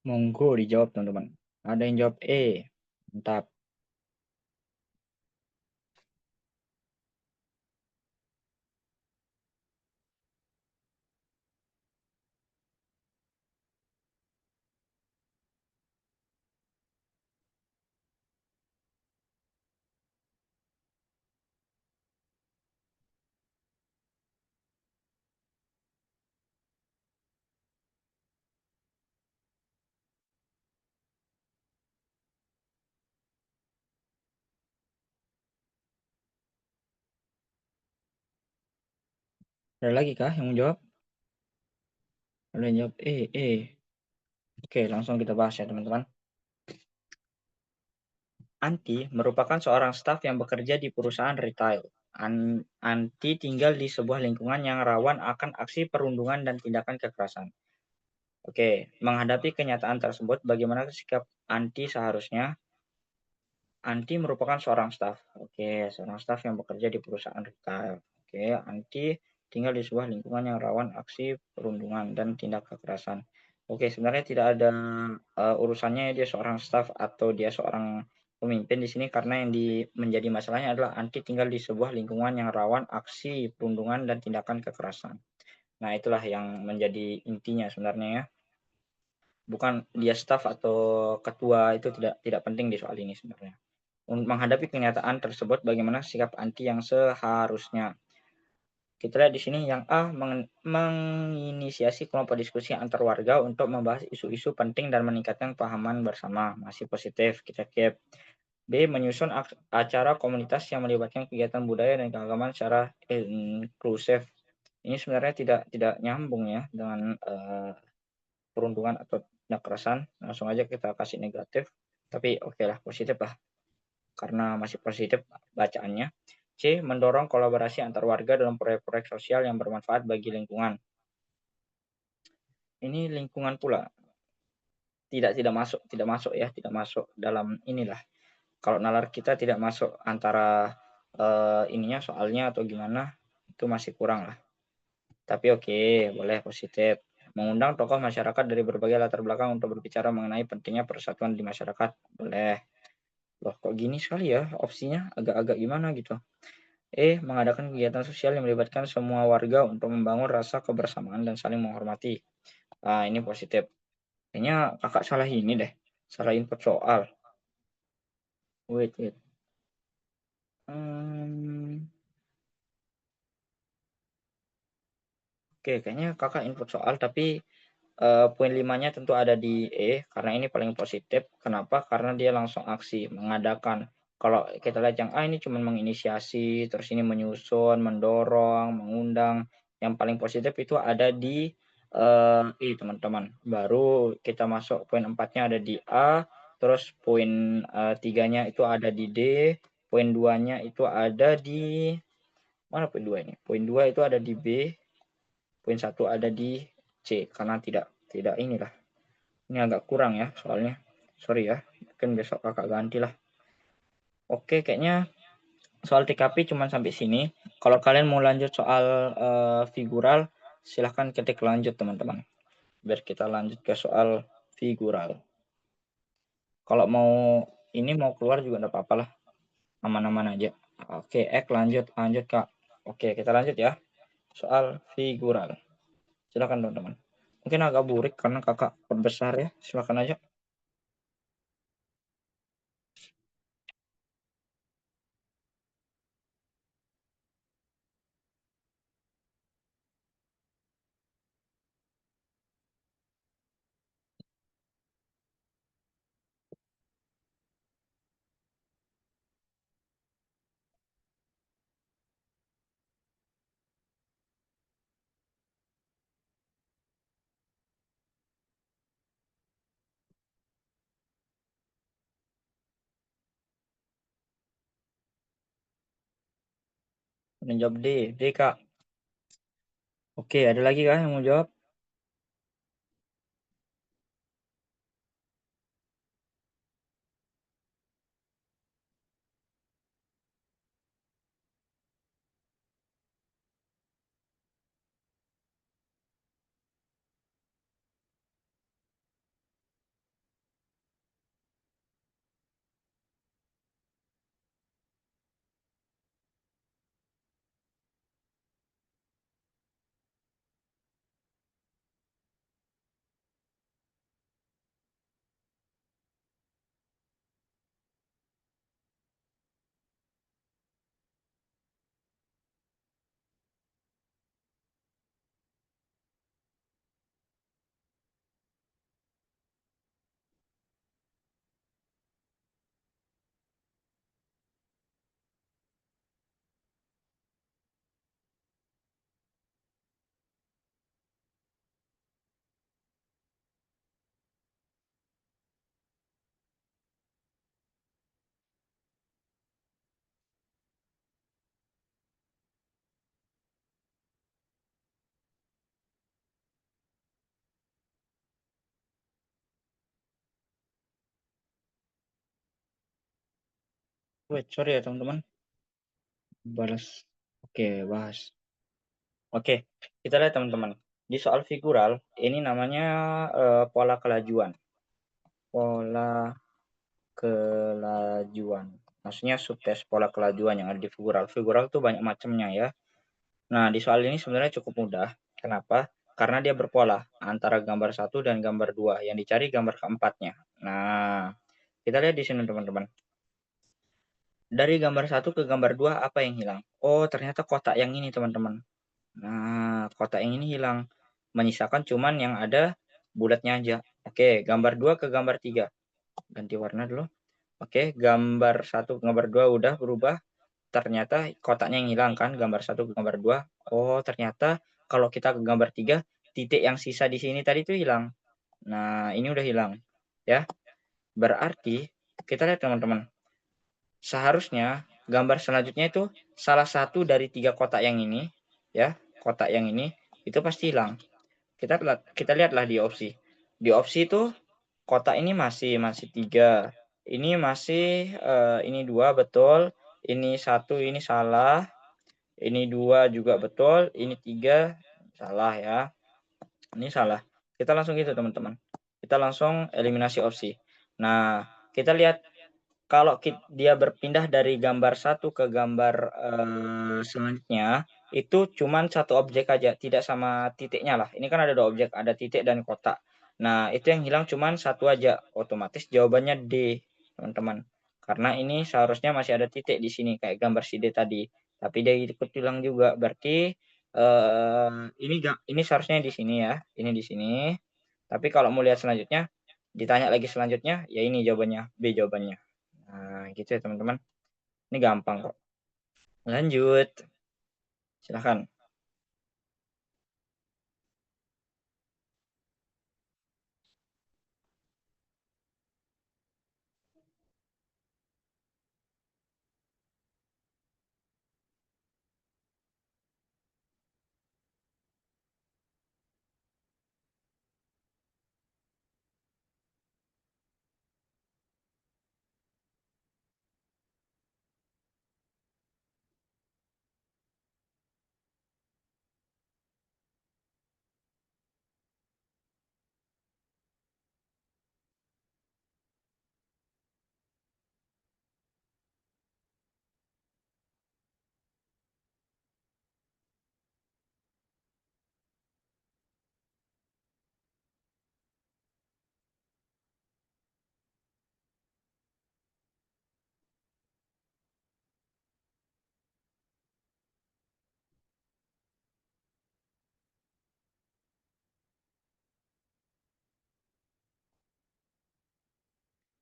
Monggo dijawab, teman-teman. Ada yang jawab E. Mantap. Ada lagi kah yang menjawab? Ada yang jawab E. Oke, langsung kita bahas ya, teman-teman. Anti merupakan seorang staf yang bekerja di perusahaan retail. Anti tinggal di sebuah lingkungan yang rawan akan aksi perundungan dan tindakan kekerasan. Oke, menghadapi kenyataan tersebut, bagaimana sikap Anti seharusnya? Anti merupakan seorang staf. Oke, seorang staf yang bekerja di perusahaan retail. Oke, Anti tinggal di sebuah lingkungan yang rawan aksi perundungan dan tindak kekerasan. Oke, sebenarnya tidak ada urusannya dia seorang staf atau dia seorang pemimpin di sini, karena yang menjadi masalahnya adalah Anti tinggal di sebuah lingkungan yang rawan aksi perundungan dan tindakan kekerasan. Nah, itulah yang menjadi intinya sebenarnya ya. Bukan dia staf atau ketua, itu tidak penting di soal ini sebenarnya. Untuk menghadapi kenyataan tersebut, bagaimana sikap Anti yang seharusnya? Kita lihat di sini yang A, menginisiasi kelompok diskusi antar warga untuk membahas isu-isu penting dan meningkatkan pahaman bersama. Masih positif, kita keep. B, menyusun acara komunitas yang melibatkan kegiatan budaya dan keagamaan secara inklusif. Ini sebenarnya tidak nyambung ya dengan perundungan atau tindak kekerasan. Langsung aja kita kasih negatif. Tapi oke lah, positif lah, karena masih positif bacaannya. C, mendorong kolaborasi antar warga dalam proyek-proyek sosial yang bermanfaat bagi lingkungan. Ini lingkungan pula. Tidak masuk ya, tidak masuk dalam inilah. Kalau nalar kita tidak masuk antara ininya soalnya atau gimana, itu masih kurang lah. Tapi oke, boleh positif. Mengundang tokoh masyarakat dari berbagai latar belakang untuk berbicara mengenai pentingnya persatuan di masyarakat. Boleh. Loh, kok gini sekali ya opsinya? Agak-agak gimana gitu. Mengadakan kegiatan sosial yang melibatkan semua warga untuk membangun rasa kebersamaan dan saling menghormati. Ah, ini positif. Kayaknya kakak salah ini deh. Salah input soal. Wait. Oke, kayaknya kakak input soal, tapi poin 5-nya tentu ada di E, karena ini paling positif. Kenapa? Karena dia langsung aksi, mengadakan. Kalau kita lihat yang A ini cuma menginisiasi, terus ini menyusun, mendorong, mengundang, yang paling positif itu ada di, I teman-teman. Baru kita masuk poin 4-nya ada di A, terus poin, 3-nya itu ada di D, poin 2-nya itu ada di mana poin 2 ini? Poin 2 itu ada di B, poin 1 ada di C, karena tidak inilah, ini agak kurang ya soalnya, sorry ya, mungkin besok Kakak gantilah. Oke, kayaknya soal TKP cuma sampai sini. Kalau kalian mau lanjut soal figural, silahkan ketik lanjut teman-teman. Biar kita lanjut ke soal figural. Kalau mau ini mau keluar juga enggak apa-apa lah. Aman-aman aja. Oke, lanjut Kak. Oke, kita lanjut ya. Soal figural. Silakan teman-teman. Mungkin agak burik karena Kakak perbesar ya. Silakan aja. Menjawab D. D, Kak. Oke, ada lagi kah yang mau jawab? Wait, sorry ya teman-teman. Balas. Oke, bahas. Oke, kita lihat teman-teman. Di soal figural, ini namanya pola kelajuan. Pola kelajuan. Maksudnya subtes pola kelajuan yang ada di figural. Figural tuh banyak macamnya ya. Nah, di soal ini sebenarnya cukup mudah. Kenapa? Karena dia berpola antara gambar 1 dan gambar 2. Yang dicari gambar keempatnya. Nah, kita lihat di sini teman-teman. Dari gambar 1 ke gambar 2 apa yang hilang? Oh, ternyata kotak yang ini teman-teman. Nah, kotak yang ini hilang. Menyisakan cuman yang ada bulatnya aja. Oke, gambar 2 ke gambar 3. Ganti warna dulu. Oke, gambar 1 ke gambar 2 udah berubah. Ternyata kotaknya yang hilang kan, gambar 1 ke gambar 2. Oh, ternyata kalau kita ke gambar 3, titik yang sisa di sini tadi itu hilang. Nah, ini udah hilang. Ya. Berarti kita lihat teman-teman. Seharusnya gambar selanjutnya itu salah satu dari 3 kotak yang ini, ya, kotak yang ini itu pasti hilang. Kita lihatlah di opsi. Di opsi itu kotak ini masih 3. Ini masih ini 2 betul, ini 1 ini salah, ini 2 juga betul, ini 3 salah ya. Ini salah. Kita langsung gitu teman-teman. Kita langsung eliminasi opsi. Nah, kita lihat kalau dia berpindah dari gambar 1 ke gambar selanjutnya, itu cuman 1 objek aja, tidak sama titiknya lah. Ini kan ada 2 objek, ada titik dan kotak. Nah, itu yang hilang cuman 1 aja, otomatis jawabannya D, teman-teman. Karena ini seharusnya masih ada titik di sini kayak gambar si D tadi, tapi dia ikut hilang juga. Berarti ini seharusnya di sini ya, ini di sini. Tapi kalau mau lihat selanjutnya, ditanya lagi selanjutnya, ya ini jawabannya, B jawabannya. Nah, Nah, gitu ya teman-teman. Ini gampang kok. Lanjut. Silahkan.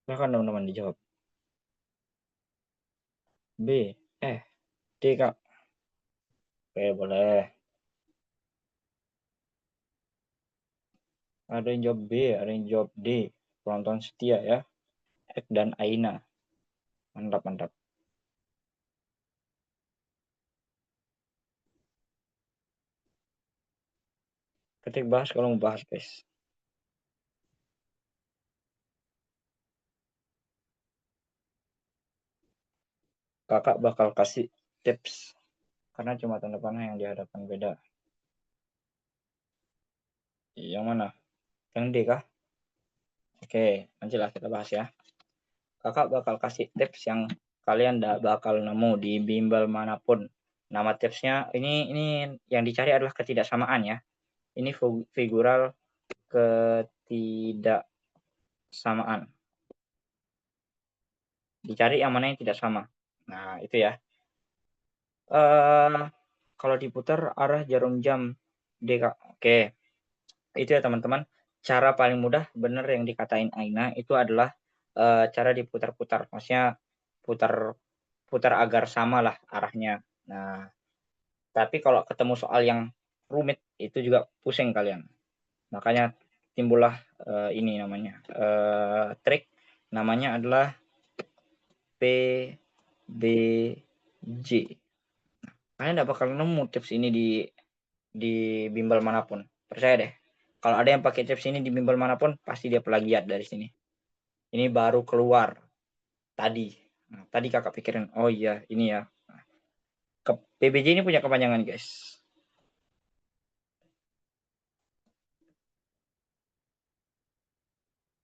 Silahkan teman-teman dijawab. B. D, Kak. Oke, boleh. Ada yang jawab B, ada yang jawab D. Penonton setia ya. Ek dan Aina. Mantap, mantap. Ketik bahas kalau mau bahas, guys. Kakak bakal kasih tips. Karena cuma tanda panah yang dihadapkan beda. Yang mana? Yang D kah? Oke, nantilah kita bahas ya. Kakak bakal kasih tips yang kalian tidak bakal nemu di bimbel manapun. Nama tipsnya ini yang dicari adalah ketidaksamaan ya. Ini figural ketidaksamaan. Dicari yang mana yang tidak sama. Nah, itu ya. Kalau diputar arah jarum jam D, Kak. Oke. Itu ya teman-teman. Cara paling mudah bener yang dikatain Aina itu adalah cara diputar-putar. Maksudnya putar agar sama lah arahnya. Nah, tapi kalau ketemu soal yang rumit itu juga pusing kalian. Makanya timbullah ini namanya trik, namanya adalah PBJ. Kalian tidak bakal nemu tips ini di bimbel manapun. Percaya deh. Kalau ada yang pakai tips ini di bimbel manapun, pasti dia plagiat dari sini. Ini baru keluar tadi. Nah, tadi kakak pikirin, oh iya ini ya. PBJ ini punya kepanjangan, guys.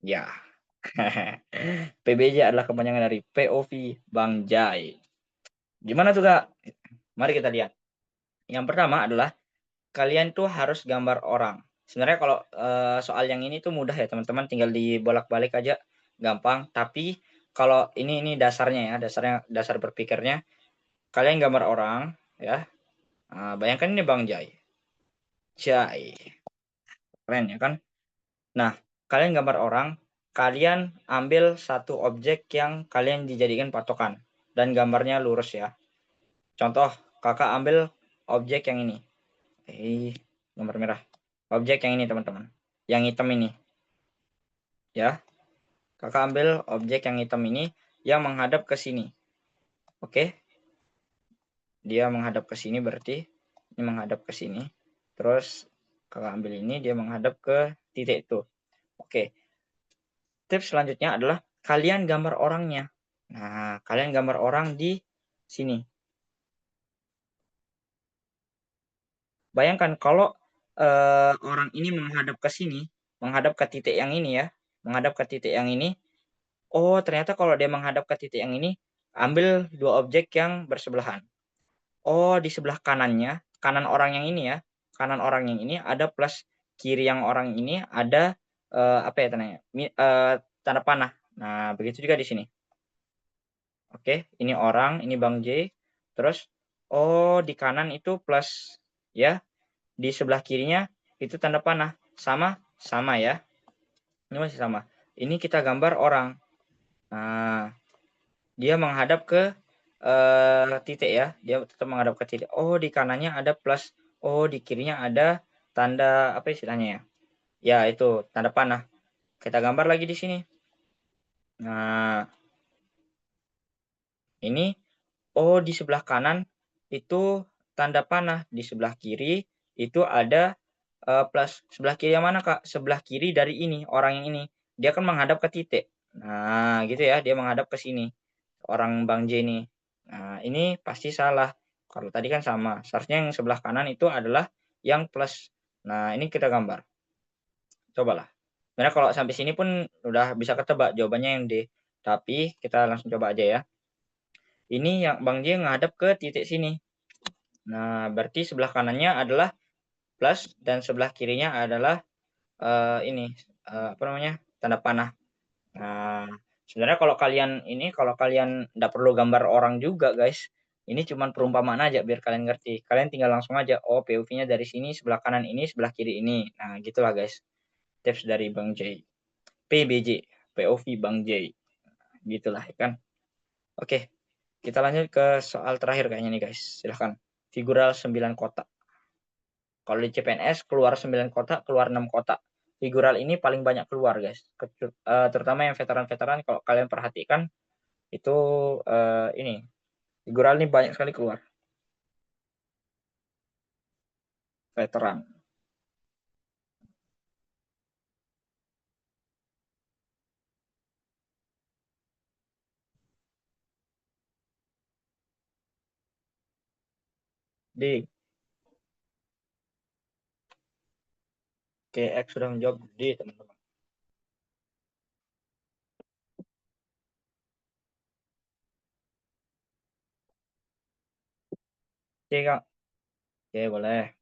Ya. PBJ adalah kepanjangan dari POV Bang Jai. Gimana tuh, Kak? Mari kita lihat. Yang pertama adalah kalian tuh harus gambar orang. Sebenarnya kalau soal yang ini tuh mudah ya teman-teman, tinggal dibolak-balik aja, gampang. Tapi kalau ini dasarnya ya, dasar berpikirnya, kalian gambar orang ya. Nah, bayangkan ini Bang Jai. Jai. Keren ya kan? Nah, kalian gambar orang, kalian ambil satu objek yang kalian dijadikan patokan dan gambarnya lurus ya. Contoh, kakak ambil objek yang ini. Gambar merah. Objek yang ini teman-teman. Yang hitam ini. Ya. Kakak ambil objek yang hitam ini yang menghadap ke sini. Oke. Dia menghadap ke sini berarti ini menghadap ke sini. Terus kakak ambil ini dia menghadap ke titik itu. Oke. Tips selanjutnya adalah kalian gambar orangnya. Nah, kalian gambar orang di sini. Bayangkan kalau orang ini menghadap ke sini, menghadap ke titik yang ini ya, menghadap ke titik yang ini. Oh, ternyata kalau dia menghadap ke titik yang ini, ambil dua objek yang bersebelahan. Oh, di sebelah kanannya, kanan orang yang ini ya, kanan orang yang ini ada plus kiri yang orang ini ada apa ya tandanya? Tanda panah. Nah, begitu juga di sini. Oke, ini orang, ini Bang J. Terus, oh di kanan itu plus ya, di sebelah kirinya itu tanda panah. Sama ya. Ini masih sama. Ini kita gambar orang. Nah, dia menghadap ke titik ya, dia tetap menghadap ke titik. Oh, di kanannya ada plus, oh di kirinya ada tanda apa istilahnya ya? Ya itu tanda panah. Kita gambar lagi di sini. Nah, ini oh di sebelah kanan itu tanda panah, di sebelah kiri itu ada plus. Sebelah kiri yang mana, Kak? Sebelah kiri dari ini, orang yang ini. Dia kan menghadap ke titik. Nah, gitu ya, dia menghadap ke sini, orang Bang J ini. Nah, ini pasti salah. Kalau tadi kan sama, seharusnya yang sebelah kanan itu adalah yang plus. Nah, ini kita gambar. Cobalah. Sebenarnya kalau sampai sini pun udah bisa ketebak jawabannya yang D. Tapi kita langsung coba aja ya. Ini yang Bang J ngadep ke titik sini. Nah, berarti sebelah kanannya adalah plus dan sebelah kirinya adalah ini, apa namanya, tanda panah. Nah, sebenarnya kalau kalian nggak perlu gambar orang juga guys, ini cuman perumpamaan aja biar kalian ngerti. Kalian tinggal langsung aja, oh POV-nya dari sini, sebelah kanan ini, sebelah kiri ini. Nah, gitulah guys, tips dari Bang J. PBJ, POV Bang J. Gitulah ya kan. Oke, kita lanjut ke soal terakhir kayaknya nih guys. Silahkan. Figural 9 kotak. Kalau di CPNS keluar 9 kotak, keluar 6 kotak. Figural ini paling banyak keluar guys. Terutama yang veteran-veteran kalau kalian perhatikan itu ini figural ini banyak sekali keluar. Veteran. D. KX sudah menjawab D teman-teman. D Kak. Oke boleh.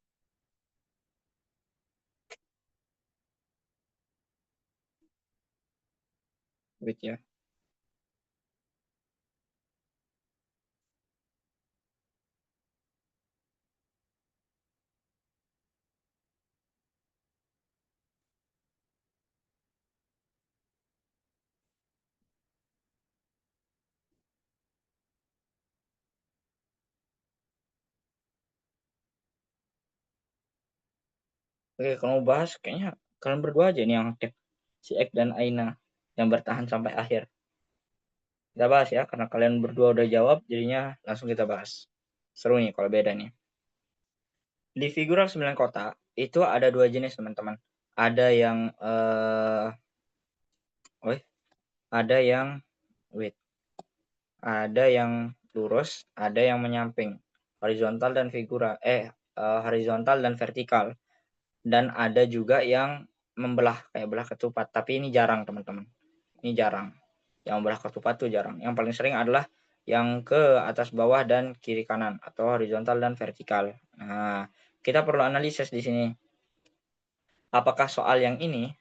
Wait ya. Oke kalau mau bahas kayaknya kalian berdua aja nih yang aktif. Si X dan Aina yang bertahan sampai akhir. Kita bahas ya karena kalian berdua udah jawab jadinya langsung kita bahas. Seru nih kalau beda nih. Di figural 9 kotak itu ada 2 jenis teman-teman. Ada yang ada yang wait, ada yang lurus, ada yang menyamping, horizontal dan horizontal dan vertikal. Dan ada juga yang membelah kayak belah ketupat, tapi ini jarang teman-teman. Ini jarang. Yang membelah ketupat tuh jarang. Yang paling sering adalah yang ke atas bawah dan kiri kanan atau horizontal dan vertikal. Nah, kita perlu analisis di sini. Apakah soal yang ini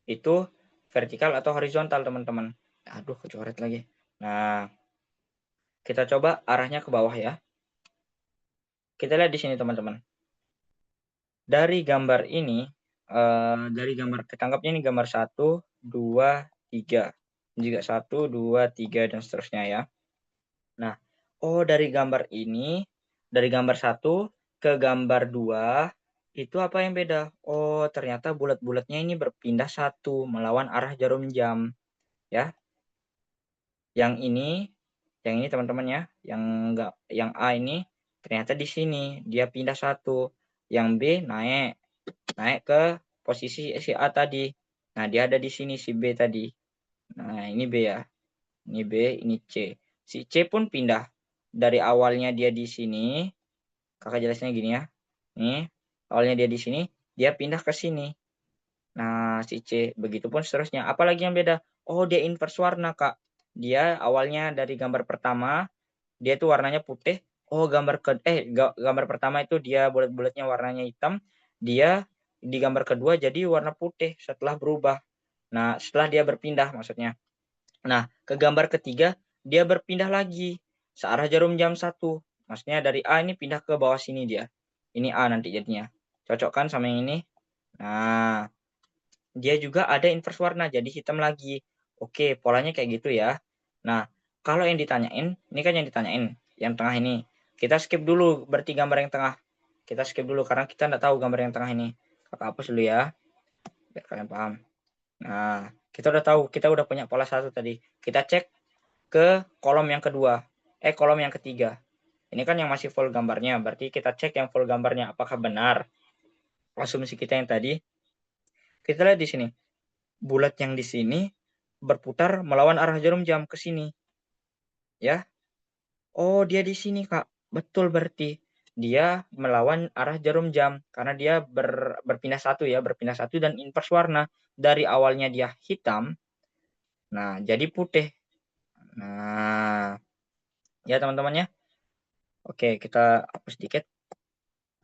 itu vertikal atau horizontal, teman-teman? Aduh, kecoret lagi. Nah, kita coba arahnya ke bawah ya. Kita lihat di sini, teman-teman. Dari gambar ini, dari gambar ketangkapnya ini gambar 1, 2, 3. Juga 1, 2, 3 dan seterusnya ya. Nah, oh dari gambar ini, dari gambar 1 ke gambar 2 itu apa yang beda? Oh, ternyata bulat-bulatnya ini berpindah 1 melawan arah jarum jam ya. Yang ini teman-teman ya, yang A ini ternyata di sini dia pindah 1. Yang B naik ke posisi si A tadi. Nah, dia ada di sini si B tadi. Nah, ini B ya. Ini B, ini C. Si C pun pindah. Dari awalnya dia di sini, Kakak jelasnya gini ya. Nih, awalnya dia di sini, dia pindah ke sini. Nah, si C. Begitupun seterusnya. Apalagi yang beda? Oh, dia inverse warna, Kak. Dia awalnya dari gambar pertama, dia itu warnanya putih. Oh, gambar pertama itu dia bulat-bulatnya warnanya hitam. Dia di gambar kedua jadi warna putih setelah berubah. Nah, setelah dia berpindah maksudnya. Nah, ke gambar ketiga dia berpindah lagi searah jarum jam 1. Maksudnya dari A ini pindah ke bawah sini dia. Ini A nanti jadinya. Cocok kan sama yang ini? Nah, dia juga ada inverse warna jadi hitam lagi. Oke, polanya kayak gitu ya. Nah, Kalau yang ditanyain, ini kan yang ditanyain, yang tengah ini. Kita skip dulu berarti gambar yang tengah. Kita skip dulu karena kita nggak tahu gambar yang tengah ini. Kakak hapus dulu ya, biar kalian paham. Nah, kita udah tahu, kita udah punya pola satu tadi. Kita cek ke kolom yang kedua, kolom yang ketiga. Ini kan yang masih full gambarnya, berarti kita cek yang full gambarnya apakah benar asumsi kita yang tadi. Kita lihat di sini, bulat yang di sini berputar melawan arah jarum jam ke sini, ya. Oh, dia di sini, Kak. Betul berarti. Dia melawan arah jarum jam karena dia berpindah satu ya, berpindah satu dan inverse warna. Dari awalnya dia hitam, nah jadi putih. Nah, ya teman-teman ya. Oke, kita hapus sedikit.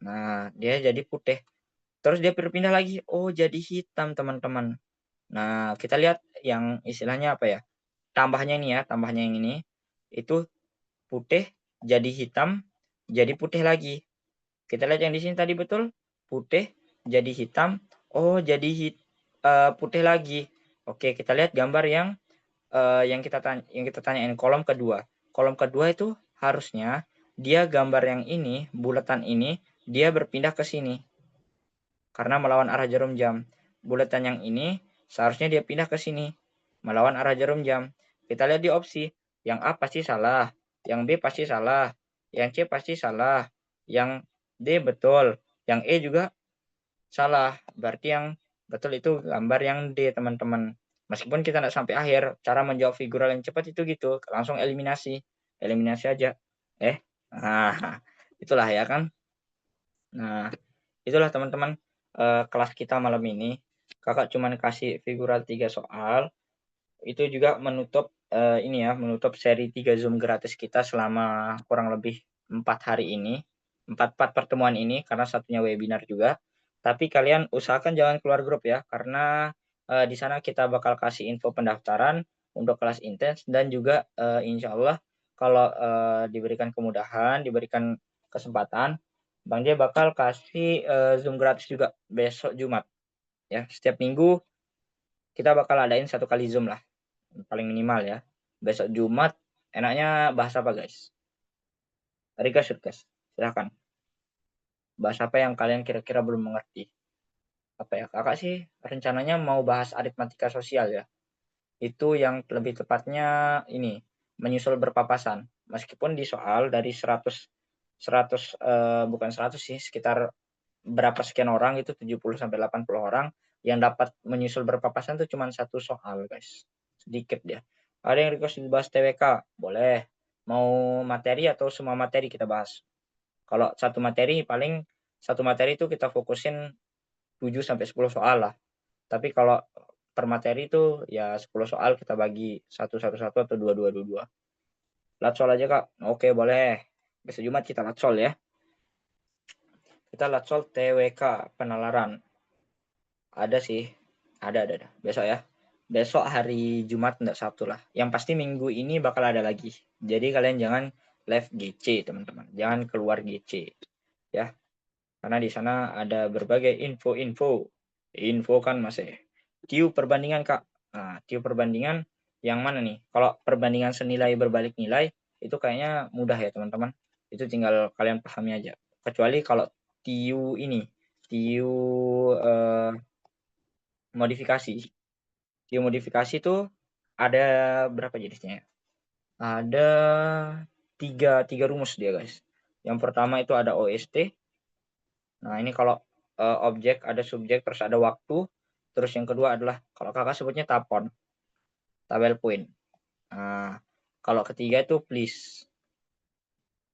Nah, dia jadi putih. Terus dia berpindah lagi, oh jadi hitam teman-teman. Nah, kita lihat yang istilahnya apa ya? Tambahnya ini ya, tambahnya yang ini. Itu putih jadi hitam, jadi putih lagi. Kita lihat yang di sini tadi betul, putih jadi hitam, oh jadi putih lagi. Oke, kita lihat gambar yang kita tanyain kolom kedua. Kolom kedua itu harusnya dia gambar yang ini, bulatan ini, dia berpindah ke sini. Karena melawan arah jarum jam. Bulatan yang ini seharusnya dia pindah ke sini, melawan arah jarum jam. Kita lihat di opsi, yang A pasti salah, yang B pasti salah, yang C pasti salah, yang D betul, yang E juga salah. Berarti yang betul itu gambar yang D, teman-teman. Meskipun kita tidak sampai akhir, cara menjawab figural yang cepat itu gitu, langsung eliminasi. Eliminasi aja. Nah, itulah ya kan. Nah, itulah teman-teman kelas kita malam ini. Kakak cuman kasih figural 3 soal. Itu juga menutup ini ya, menutup seri 3 Zoom gratis kita selama kurang lebih 4 hari ini. 4 pertemuan ini karena satunya webinar juga. Tapi kalian usahakan jangan keluar grup ya, karena di sana kita bakal kasih info pendaftaran untuk kelas intens dan juga insya Allah kalau diberikan kemudahan, diberikan kesempatan, Bang J bakal kasih Zoom gratis juga besok Jumat ya. Setiap minggu kita bakal adain 1 kali Zoom lah, paling minimal ya. Besok Jumat enaknya bahas apa guys? Request request, silahkan. Bahas apa yang kalian kira-kira belum mengerti? Apa ya, kakak sih rencananya mau bahas aritmatika sosial ya. Itu yang lebih tepatnya ini, menyusul berpapasan. Meskipun di soal dari 100 bukan 100 sih, sekitar berapa sekian orang itu 70 sampai 80 orang yang dapat menyusul berpapasan itu cuma 1 soal, guys. Sedikit ya. Ada yang request dibahas TWK, boleh. Mau materi atau semua materi kita bahas. Kalau satu materi paling satu materi itu kita fokusin 7 sampai 10 soal lah. Tapi kalau per materi itu ya 10 soal kita bagi 1 atau 2 Latsol aja, Kak. Oke, boleh. Besok Jumat kita latsol ya. Kita latsol TWK penalaran. Ada sih. Ada. Besok ya. Besok hari Jumat enggak Sabtu lah. Yang pasti minggu ini bakal ada lagi. Jadi kalian jangan live GC, teman-teman. Jangan keluar GC. Ya. Karena di sana ada berbagai info-info. Info kan masih. Tiu perbandingan, Kak. Nah, tiu perbandingan yang mana nih? Kalau perbandingan senilai berbalik nilai, itu kayaknya mudah ya, teman-teman. Itu tinggal kalian pahami aja. Kecuali kalau tiu ini, tiu modifikasi. Tiu modifikasi itu ada berapa jenisnya ya? Ada tiga rumus dia, guys. Yang pertama itu ada OST. Nah, ini kalau objek, ada subjek, terus ada waktu. Terus yang kedua adalah, kalau kakak sebutnya tapon, tabel point. Nah, kalau ketiga itu please.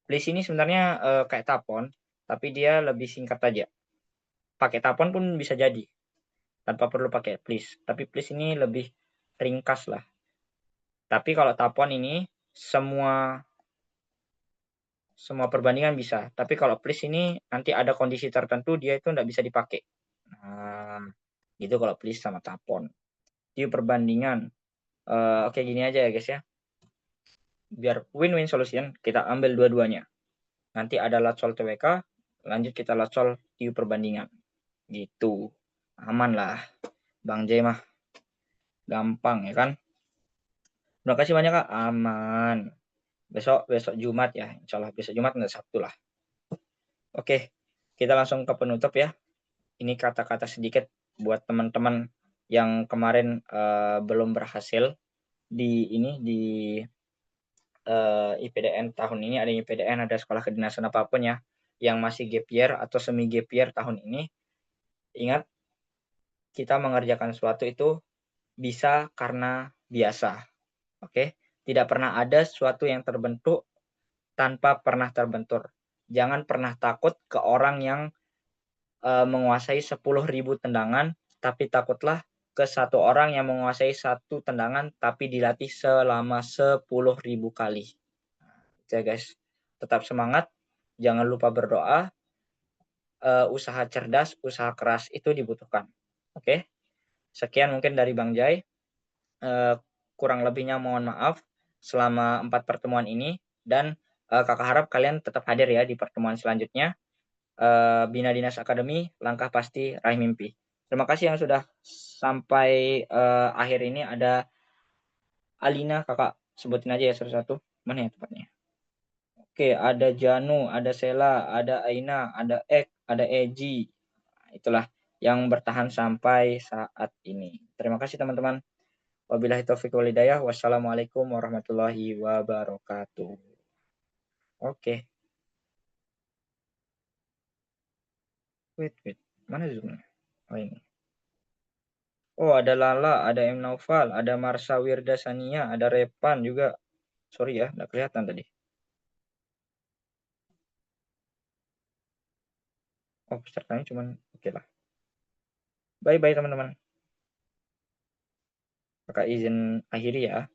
Please ini sebenarnya kayak tapon, tapi dia lebih singkat aja. Pakai tapon pun bisa jadi, tanpa perlu pakai please. Tapi please ini lebih ringkas lah. Tapi kalau tapon ini semua perbandingan bisa. Tapi kalau please ini nanti ada kondisi tertentu dia itu tidak bisa dipakai. Nah, gitu kalau please sama tapon. Di perbandingan. Oke, gini aja ya guys ya. Biar win-win solution, kita ambil dua-duanya. Nanti ada latsol TWK, lanjut kita latsol tiu perbandingan. Gitu. Aman lah. Bang J mah gampang ya kan. Terima kasih banyak Kak, aman. Besok besok Jumat ya, insyaallah besok Jumat enggak Sabtu lah. Oke, kita langsung ke penutup ya. Ini kata-kata sedikit buat teman-teman yang kemarin, belum berhasil di ini, di, IPDN tahun ini, ada IPDN, ada sekolah kedinasan apapun ya, yang masih gap year atau semi gap year tahun ini, ingat kita mengerjakan sesuatu itu bisa karena biasa, oke? Tidak pernah ada sesuatu yang terbentuk tanpa pernah terbentur. Jangan pernah takut ke orang yang menguasai 10.000 tendangan, tapi takutlah ke satu orang yang menguasai satu tendangan tapi dilatih selama 10.000 kali. Itu ya guys. Tetap semangat, jangan lupa berdoa, usaha cerdas, usaha keras itu dibutuhkan. Oke. Sekian mungkin dari Bang Jai. Kurang lebihnya mohon maaf selama 4 pertemuan ini dan, Kakak harap kalian tetap hadir ya di pertemuan selanjutnya. Bina Dinas Akademi, langkah pasti raih mimpi. Terima kasih yang sudah sampai, akhir ini. Ada Alina, Kakak sebutin aja ya satu-satu. Mana ya tempatnya? Oke, ada Janu, ada Sela, ada Aina, ada Ek, ada Eji. Itulah yang bertahan sampai saat ini. Terima kasih teman-teman. Wabillahi taufiq wal hidayah. Wassalamualaikum warahmatullahi wabarakatuh. Oke. Wait. Mana Zoom-nya? Oh ini. Oh, ada Lala, ada M. Naufal, ada Marsha Wirdasania, ada Repan juga. Sorry ya, nggak kelihatan tadi. Oh, pesertanya cuman oke lah. Bye-bye teman-teman. Kakak izin akhiri ya.